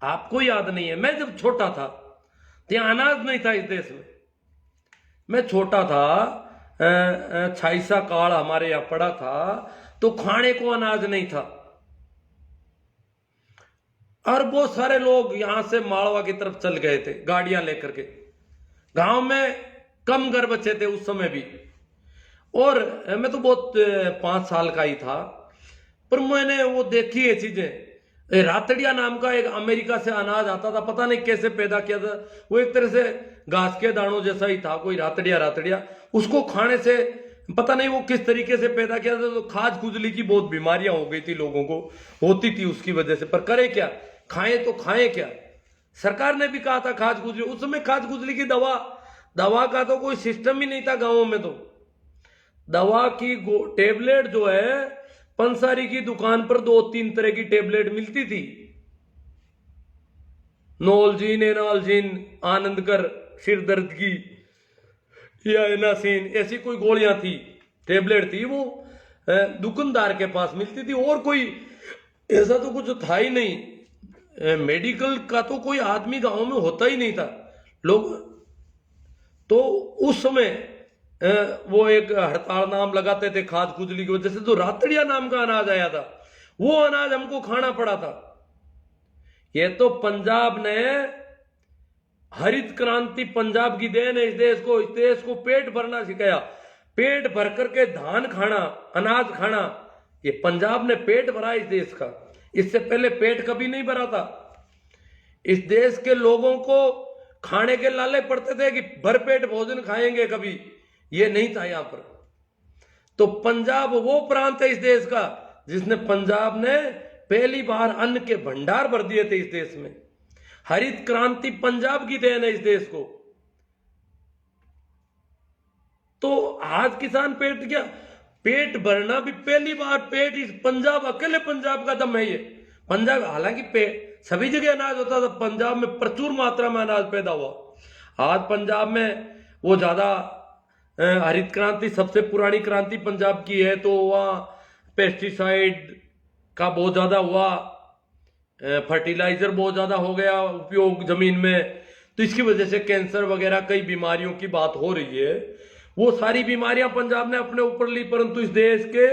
आपको याद नहीं है? मैं जब छोटा था तो यहाँ अनाज नहीं था इस देश में। मैं छोटा था, छाईसा काल हमारे यहाँ पड़ा था, तो खाने को अनाज नहीं था। और बहुत सारे लोग यहां से मालवा की तरफ चल गए थे गाड़ियां लेकर के। गांव में कम घर बचे थे उस समय भी। और मैं तो बहुत 5 साल का ही था, पर मैंने वो देखी है चीजें। रातड़िया नाम का एक अमेरिका से अनाज आता था, पता नहीं कैसे पैदा किया था। वो एक तरह से घास के दानों जैसा ही था, कोई रातड़िया। उसको खाने से पता नहीं वो किस तरीके से पैदा किया था, तो खाज खुजली की बहुत बीमारियां हो गई थी लोगों को, होती थी उसकी वजह से। पर करे क्या, खाएं तो खाएं क्या। सरकार ने भी कहा था खाज खुजली, उस समय खाज खुजली की दवा का तो कोई सिस्टम ही नहीं था गांवों में। तो दवा की टेबलेट जो है, पंसारी की दुकान पर 2-3 तरह की टेबलेट मिलती थी। नोलजीन, एनालजीन, आनंदकर सिर दर्द की, या एनासिन, ऐसी कोई गोलियां थी, टेबलेट थी। वो दुकानदार के पास मिलती थी, और कोई ऐसा तो कुछ था ही नहीं। मेडिकल का तो कोई आदमी गांव में होता ही नहीं था। लोग तो उस समय वो एक हड़ताल नाम लगाते थे खाद खुजली की वजह से। तो रातड़िया नाम का अनाज आया था, वो अनाज हमको खाना पड़ा था। ये तो पंजाब ने, हरित क्रांति पंजाब की देन है इस देश को पेट भरना सिखाया। पेट भर करके धान खाना, अनाज खाना, ये पंजाब ने पेट भरा इस देश का। इससे पहले पेट कभी नहीं भरा था। इस देश के लोगों को खाने के लाले पड़ते थे कि भरपेट भोजन खाएंगे, कभी ये नहीं था यहां पर। तो पंजाब वो प्रांत है इस देश का जिसने, पंजाब ने पहली बार अन्न के भंडार भर दिए थे इस देश में। हरित क्रांति पंजाब की देन है इस देश को। तो आज किसान पेट भरना भी पहली बार, पेट इस पंजाब, अकेले पंजाब का दम है ये। पंजाब, हालांकि सभी जगह अनाज होता था, पंजाब में प्रचुर मात्रा में अनाज पैदा हुआ। आज पंजाब में वो ज्यादा, हरित क्रांति सबसे पुरानी क्रांति पंजाब की है, तो वहां पेस्टिसाइड का बहुत ज्यादा हुआ, फर्टिलाइजर बहुत ज्यादा हो गया उपयोग जमीन में। तो इसकी वजह से कैंसर वगैरह कई बीमारियों की बात हो रही है। वो सारी बीमारियां पंजाब ने अपने ऊपर ली, परंतु इस देश के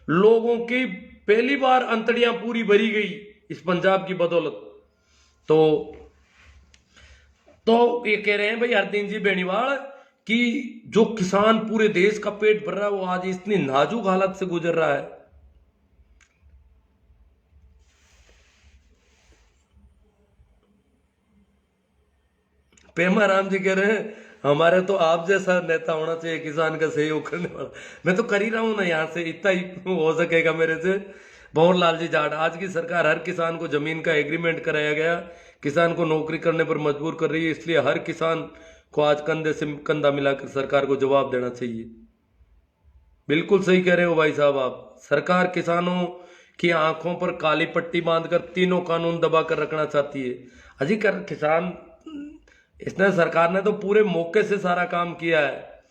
लोगों की पहली बार अंतड़ियां पूरी भरी गई इस पंजाब की बदौलत। तो तो ये कह रहे हैं भाई हरदीन जी बेनीवाल कि जो किसान पूरे देश का पेट भर रहा है वो आज इतनी नाजुक हालत से गुजर रहा है। पेमा राम जी कह रहे हैं हमारे तो आप जैसा नेता होना चाहिए किसान का सहयोग करने वाला। मैं तो कर ही रहा हूं ना, यहां से इतना ही हो सकेगा मेरे से। भंवर लाल जी जाट, आज की सरकार हर किसान को जमीन का एग्रीमेंट कराया गया, किसान को नौकरी करने पर मजबूर कर रही है, इसलिए हर किसान को आज कंधे से कंधा मिलाकर सरकार को जवाब देना चाहिए। बिल्कुल सही कह रहे हो भाई साहब आप। सरकार किसानों की आंखों पर काली पट्टी बांधकर तीनों कानून दबा कर रखना चाहती है। अजी कर किसान, इसने सरकार ने तो पूरे मौके से सारा काम किया है।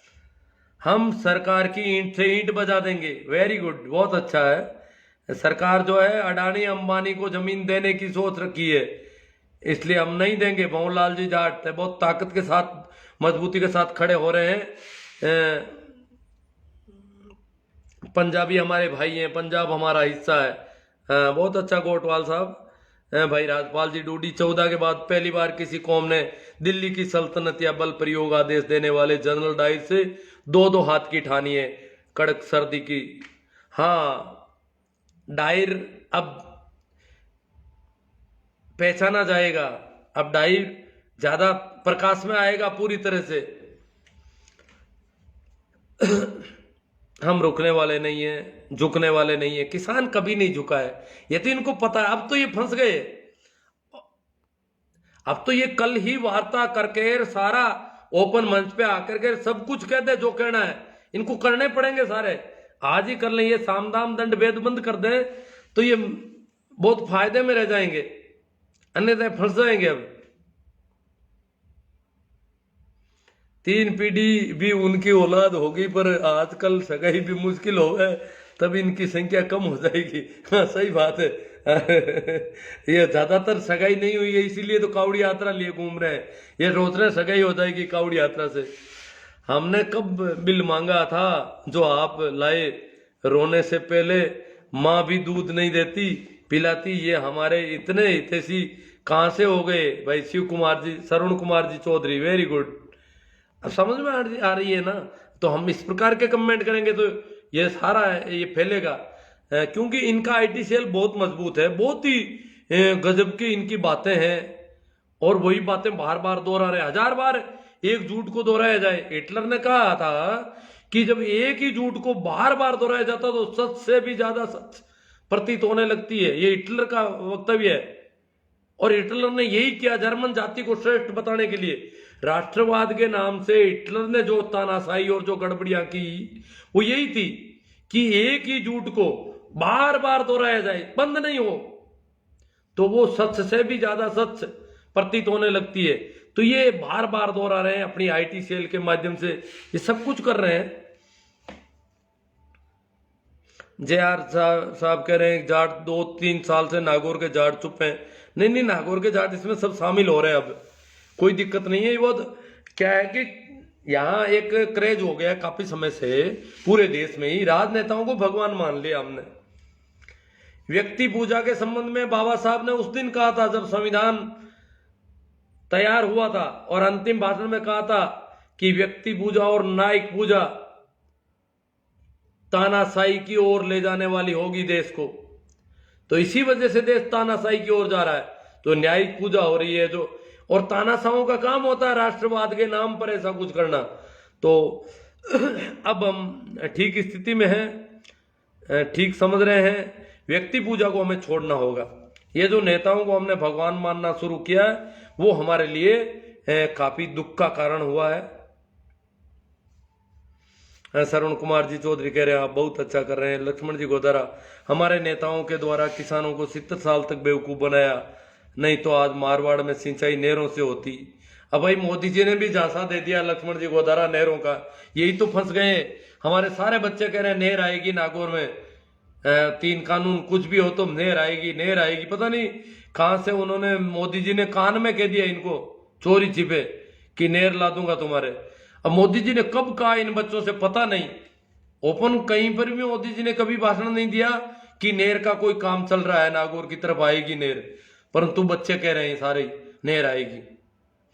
हम सरकार की ईंट से ईंट बजा देंगे। वेरी गुड, बहुत अच्छा है। सरकार जो है अडानी अंबानी को जमीन देने की सोच रखी है, इसलिए हम नहीं देंगे। भंवर लाल जी जाट बहुत ताकत के साथ मजबूती के साथ खड़े हो रहे हैं। पंजाबी हमारे भाई हैं, पंजाब हमारा हिस्सा है। बहुत अच्छा कोटवाल साहब। भाई राजपाल जी डूडी, 14 के बाद पहली बार किसी कौम ने दिल्ली की सल्तनत या बल प्रयोग आदेश देने वाले जनरल डायर से 2-2 हाथ की ठानी है कड़क सर्दी की। हाँ, डायर अब पहचाना जाएगा, अब डायर ज्यादा प्रकाश में आएगा पूरी तरह से। हम रुकने वाले नहीं है, झुकने वाले नहीं है। किसान कभी नहीं झुका है, ये तो इनको पता है। अब तो ये फंस गए, अब तो ये कल ही वार्ता करके सारा ओपन मंच पे आकर के सब कुछ कह दे जो कहना है। इनको करने पड़ेंगे सारे, आज ही कर लें। ये साम दाम दंड भेद बंद कर दें तो ये बहुत फायदे में रह जाएंगे, अन्यथा फंस जाएंगे। अब 3 पीढ़ी भी उनकी औलाद होगी, पर आजकल सगाई भी मुश्किल हो गए, तब इनकी संख्या कम हो जाएगी। हाँ सही बात है। ये ज्यादातर सगाई नहीं हुई है, इसीलिए तो कावड़ी यात्रा लिए घूम रहे हैं। ये सोच रहे सगाई हो जाएगी कावड़ी यात्रा से। हमने कब बिल मांगा था जो आप लाए, रोने से पहले माँ भी दूध नहीं देती पिलाती, ये हमारे इतने हितैषी कहाँ से हो गए। भाई शिव कुमार जी, श्रवण कुमार जी चौधरी, वेरी गुड। अब समझ में आ रही है ना। तो हम इस प्रकार के कमेंट करेंगे तो ये सारा ये फैलेगा, क्योंकि इनका आईटी सेल बहुत मजबूत है, बहुत ही गजब की इनकी बातें हैं, और वही बातें बार बार दोहरा रहे। 1000 बार एक झूठ को दोहराया जाए। हिटलर ने कहा था कि जब एक ही झूठ को बार बार दोहराया जाता तो सच से भी ज्यादा सच प्रतीत होने लगती है। ये हिटलर का वक्तव्य है, और हिटलर ने यही किया जर्मन जाति को श्रेष्ठ बताने के लिए। राष्ट्रवाद के नाम से हिटलर ने जो तानाशाही और जो गड़बड़ियां की वो यही थी कि एक ही झूठ को बार बार दोहराया जाए, बंद नहीं हो, तो वो सच से भी ज्यादा सच प्रतीत होने लगती है। तो ये बार बार दोहरा रहे हैं अपनी आईटी सेल के माध्यम से, ये सब कुछ कर रहे हैं। JR साहब कह रहे हैं जाट 2-3 साल से नागौर के जाट चुप हैं। नहीं, नागौर के जाट इसमें सब शामिल हो रहे हैं, अब कोई दिक्कत नहीं है। वो क्या है कि यहाँ एक क्रेज हो गया काफी समय से पूरे देश में ही, राजनेताओं को भगवान मान लिया हमने। व्यक्ति पूजा के संबंध में बाबा साहब ने उस दिन कहा था जब संविधान तैयार हुआ था, और अंतिम भाषण में कहा था कि व्यक्ति पूजा और न्यायिक पूजा तानाशाही की ओर ले जाने वाली होगी देश को। तो इसी वजह से देश तानाशाही की ओर जा रहा है, तो न्यायिक पूजा हो रही है जो, और तानाशाहों का काम होता है राष्ट्रवाद के नाम पर ऐसा कुछ करना। तो अब हम ठीक स्थिति में हैं, ठीक समझ रहे हैं। व्यक्ति पूजा को हमें छोड़ना होगा। ये जो नेताओं को हमने भगवान मानना शुरू किया है वो हमारे लिए काफी दुख का कारण हुआ है। श्रवण कुमार जी चौधरी कह रहे हैं आप बहुत अच्छा कर रहे हैं। लक्ष्मण जी गोदारा, हमारे नेताओं के द्वारा किसानों को 70 साल तक बेवकूफ बनाया, नहीं तो आज मारवाड़ में सिंचाई नहरों से होती। अब भाई मोदी जी ने भी झांसा दे दिया लक्ष्मण जी गोदारा नहरों का, यही तो फंस गए। हमारे सारे बच्चे कह रहे हैं नहर आएगी नागौर में, 3 कानून कुछ भी हो तो नहर आएगी, नहर आएगी। पता नहीं कहां से उन्होंने, मोदी जी ने कान में कह दिया इनको चोरी छिपे कि नहर ला दूंगा तुम्हारे। अब मोदी जी ने कब कहा इन बच्चों से पता नहीं, ओपन कहीं पर भी मोदी जी ने कभी भाषण नहीं दिया कि नहर का कोई काम चल रहा है नागौर की तरफ आएगी नहर, परंतु बच्चे कह रहे हैं सारे नहर आएगी।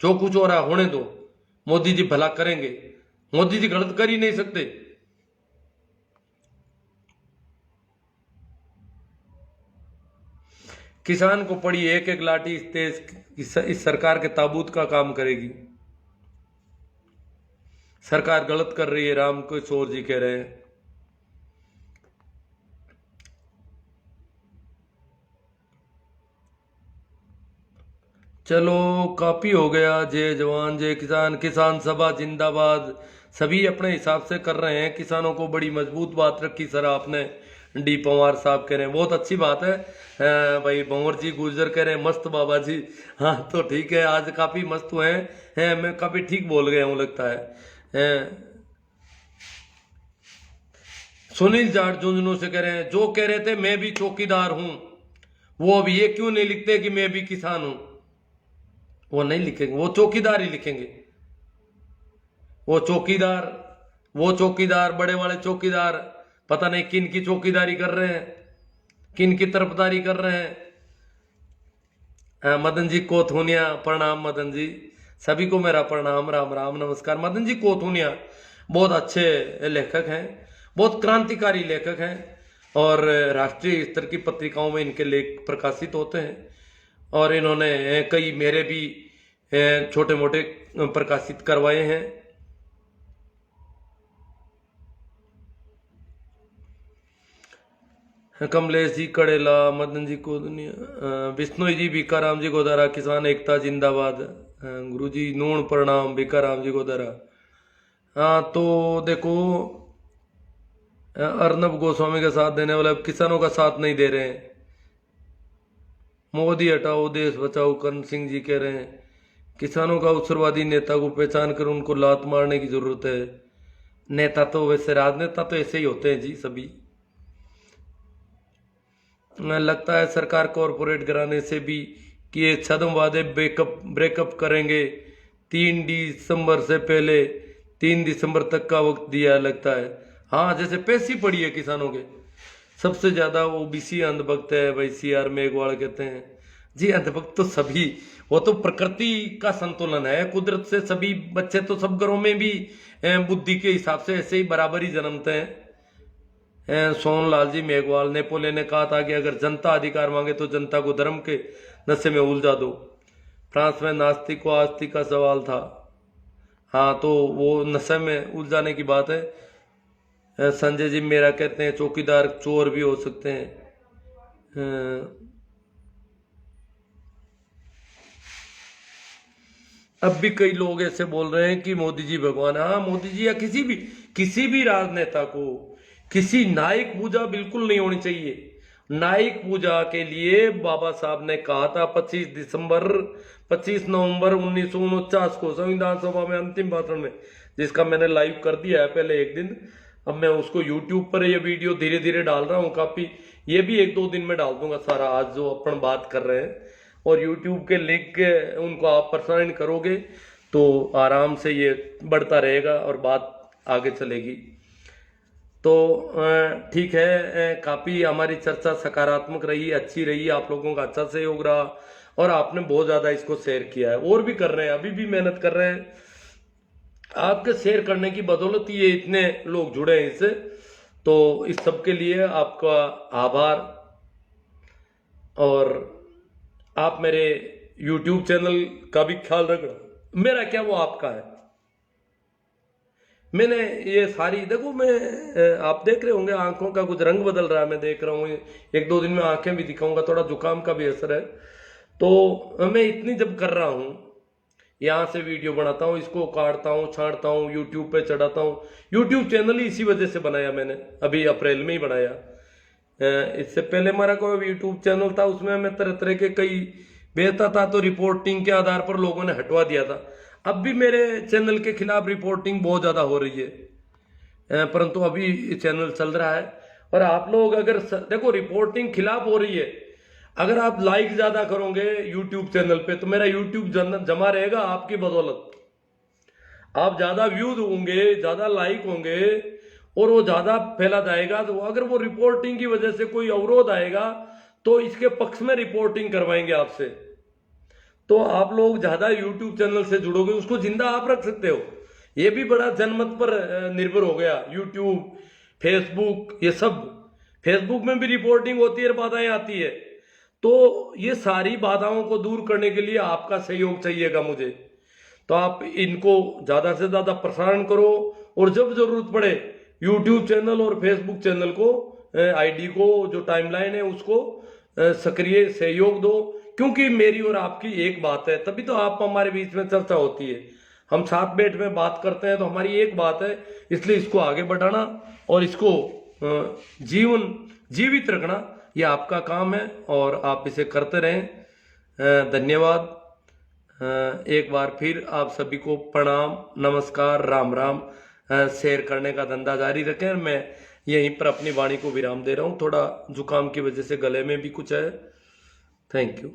जो कुछ हो रहा होने दो, मोदी जी भला करेंगे, मोदी जी गलत कर ही नहीं सकते। किसान को पड़ी एक एक लाठी इस देश इस सरकार के ताबूत का काम करेगी। सरकार गलत कर रही है, राम किशोर जी कह रहे हैं। चलो काफी हो गया। जय जवान जय किसान, किसान सभा जिंदाबाद। सभी अपने हिसाब से कर रहे हैं। किसानों को बड़ी मजबूत बात रखी सर आपने। डी पंवार साहब कह रहे हैं बहुत अच्छी बात है। भाई भंवर जी गुर्जर कह रहे हैं मस्त बाबा जी। हाँ तो ठीक है, आज काफी मस्त हुए हैं। मैं काफी ठीक बोल गया हूँ लगता है। सुनील जाट झुंझुनू से कह रहे हैं जो कह रहे थे मैं भी चौकीदार हूं, वो अब ये क्यों नहीं लिखते कि मैं भी किसान हूं। वो नहीं लिखेंगे, वो चौकीदार ही लिखेंगे। वो चौकीदार बड़े वाले चौकीदार पता नहीं किन की चौकीदारी कर रहे हैं, किन की तरफदारी कर रहे हैं। मदन जी कोथुनिया प्रणाम। मदन जी सभी को मेरा प्रणाम, राम राम नमस्कार। मदन जी कोथुनिया बहुत अच्छे लेखक हैं, बहुत क्रांतिकारी लेखक हैं और राष्ट्रीय स्तर की पत्रिकाओं में इनके लेख प्रकाशित होते हैं और इन्होंने कई मेरे भी छोटे मोटे प्रकाशित करवाए हैं। कमलेश जी कड़ेला, मदन जी को विष्णु जी बीकाराम जी गोदारा, किसान एकता जिंदाबाद। गुरु जी नूण प्रणाम, बीकाराम जी गोदारा। हाँ तो देखो अर्नब गोस्वामी का साथ देने वाले अब किसानों का साथ नहीं दे रहे हैं। मोदी हटाओ देश बचाओ, करण सिंह जी कह रहे हैं किसानों का अवसरवादी नेता को पहचान कर उनको लात मारने की जरूरत है। नेता तो वैसे राजनेता तो ऐसे ही होते हैं जी सभी। लगता है सरकार कॉरपोरेट घराने से भी कि ये छद्म वादे ब्रेकअप करेंगे। 3 दिसंबर से पहले 3 दिसंबर तक का वक्त दिया लगता है। हाँ जैसे पैसी पड़ी है किसानों के। सबसे ज्यादा ओबीसी अंधभक्त है भाई, CR मेघवाल कहते हैं जी। अंधभक्त तो सभी, वो तो प्रकृति का संतुलन है, कुदरत से सभी बच्चे तो सब घरों में भी बुद्धि के हिसाब से ऐसे ही बराबर ही जन्मते हैं। सोनलाल जी मेघवाल, नेपोलियन ने कहा था कि अगर जनता अधिकार मांगे तो जनता को धर्म के नशे में उलझा दो। फ्रांस में नास्तिक को आस्तिक का सवाल था। हाँ तो वो नशे में उलझाने की बात है। संजय जी मेरा कहते हैं चौकीदार चोर भी हो सकते हैं। अब भी कई लोग ऐसे बोल रहे हैं कि मोदी जी भगवान। हाँ मोदी जी या किसी भी राजनेता को किसी नायक पूजा बिल्कुल नहीं होनी चाहिए। नायक पूजा के लिए बाबा साहब ने कहा था 25 नवंबर 1949 को संविधान सभा में अंतिम भाषण में, जिसका मैंने लाइव कर दिया है पहले एक दिन। अब मैं उसको यूट्यूब पर ये वीडियो धीरे धीरे डाल रहा हूँ काफी, ये भी 1-2 दिन में डाल दूंगा सारा आज जो अपन बात कर रहे हैं। और यूट्यूब के लिंक उनको आप प्रसारण करोगे तो आराम से ये बढ़ता रहेगा और बात आगे चलेगी। तो ठीक है, काफी हमारी चर्चा सकारात्मक रही, अच्छी रही, आप लोगों का अच्छा सहयोग रहा और आपने बहुत ज्यादा इसको शेयर किया है। और भी कर रहे हैं, अभी भी मेहनत कर रहे हैं। आपके शेयर करने की बदौलत ये इतने लोग जुड़े हैं इससे, तो इस सब के लिए आपका आभार। और आप मेरे YouTube चैनल का भी ख्याल रखना। मेरा क्या वो आपका है। मैंने ये सारी देखो, मैं आप देख रहे होंगे आंखों का कुछ रंग बदल रहा है, मैं देख रहा हूँ। 1-2 दिन में आंखें भी दिखाऊंगा, थोड़ा जुकाम का भी असर है। तो मैं इतनी जब कर रहा हूँ, यहाँ से वीडियो बनाता हूँ, इसको काटता हूँ, छांटता हूँ, यूट्यूब पे चढ़ाता हूँ। यूट्यूब चैनल ही इसी वजह से बनाया मैंने, अभी अप्रैल में ही बनाया। इससे पहले हमारा कोई यूट्यूब चैनल था, उसमें मैं तरह तरह के कई भेजता था, तो रिपोर्टिंग के आधार पर लोगों ने हटवा दिया था। अब भी मेरे चैनल के खिलाफ रिपोर्टिंग बहुत ज्यादा हो रही है, परंतु अभी चैनल चल रहा है। और आप लोग अगर देखो रिपोर्टिंग खिलाफ हो रही है, अगर आप लाइक ज्यादा करोगे यूट्यूब चैनल पे तो मेरा यूट्यूब जमा रहेगा आपकी बदौलत। आप ज्यादा व्यूज होंगे, ज्यादा लाइक होंगे और वो ज्यादा फैला जाएगा। तो अगर वो रिपोर्टिंग की वजह से कोई अवरोध आएगा तो इसके पक्ष में रिपोर्टिंग करवाएंगे आपसे। तो आप लोग ज़्यादा यूट्यूब चैनल से जुड़ोगे, उसको जिंदा आप रख सकते हो। ये भी बड़ा जनमत पर निर्भर हो गया, यूट्यूब, फेसबुक, ये सब। फेसबुक में भी रिपोर्टिंग होती है, बाधाएं आती है, तो ये सारी बाधाओं को दूर करने के लिए आपका सहयोग चाहिएगा मुझे। तो आप इनको ज़्यादा से ज़्यादा प्रसारण करो, और जब जरूरत पड़े यूट्यूब चैनल और फेसबुक चैनल को, आईडी को, जो टाइमलाइन है उसको सक्रिय सहयोग दो, क्योंकि मेरी और आपकी एक बात है, तभी तो आप हमारे बीच में चर्चा होती है। हम साथ बैठ में बात करते हैं तो हमारी एक बात है, इसलिए इसको आगे बढ़ाना और इसको जीवित रखना, ये आपका काम है और आप इसे करते रहें। धन्यवाद। एक बार फिर आप सभी को प्रणाम, नमस्कार, राम राम। शेयर करने का धंधा जारी रखें। मैं यहीं पर अपनी वाणी को विराम दे रहा हूँ, थोड़ा जुकाम की वजह से गले में भी कुछ है। Thank you.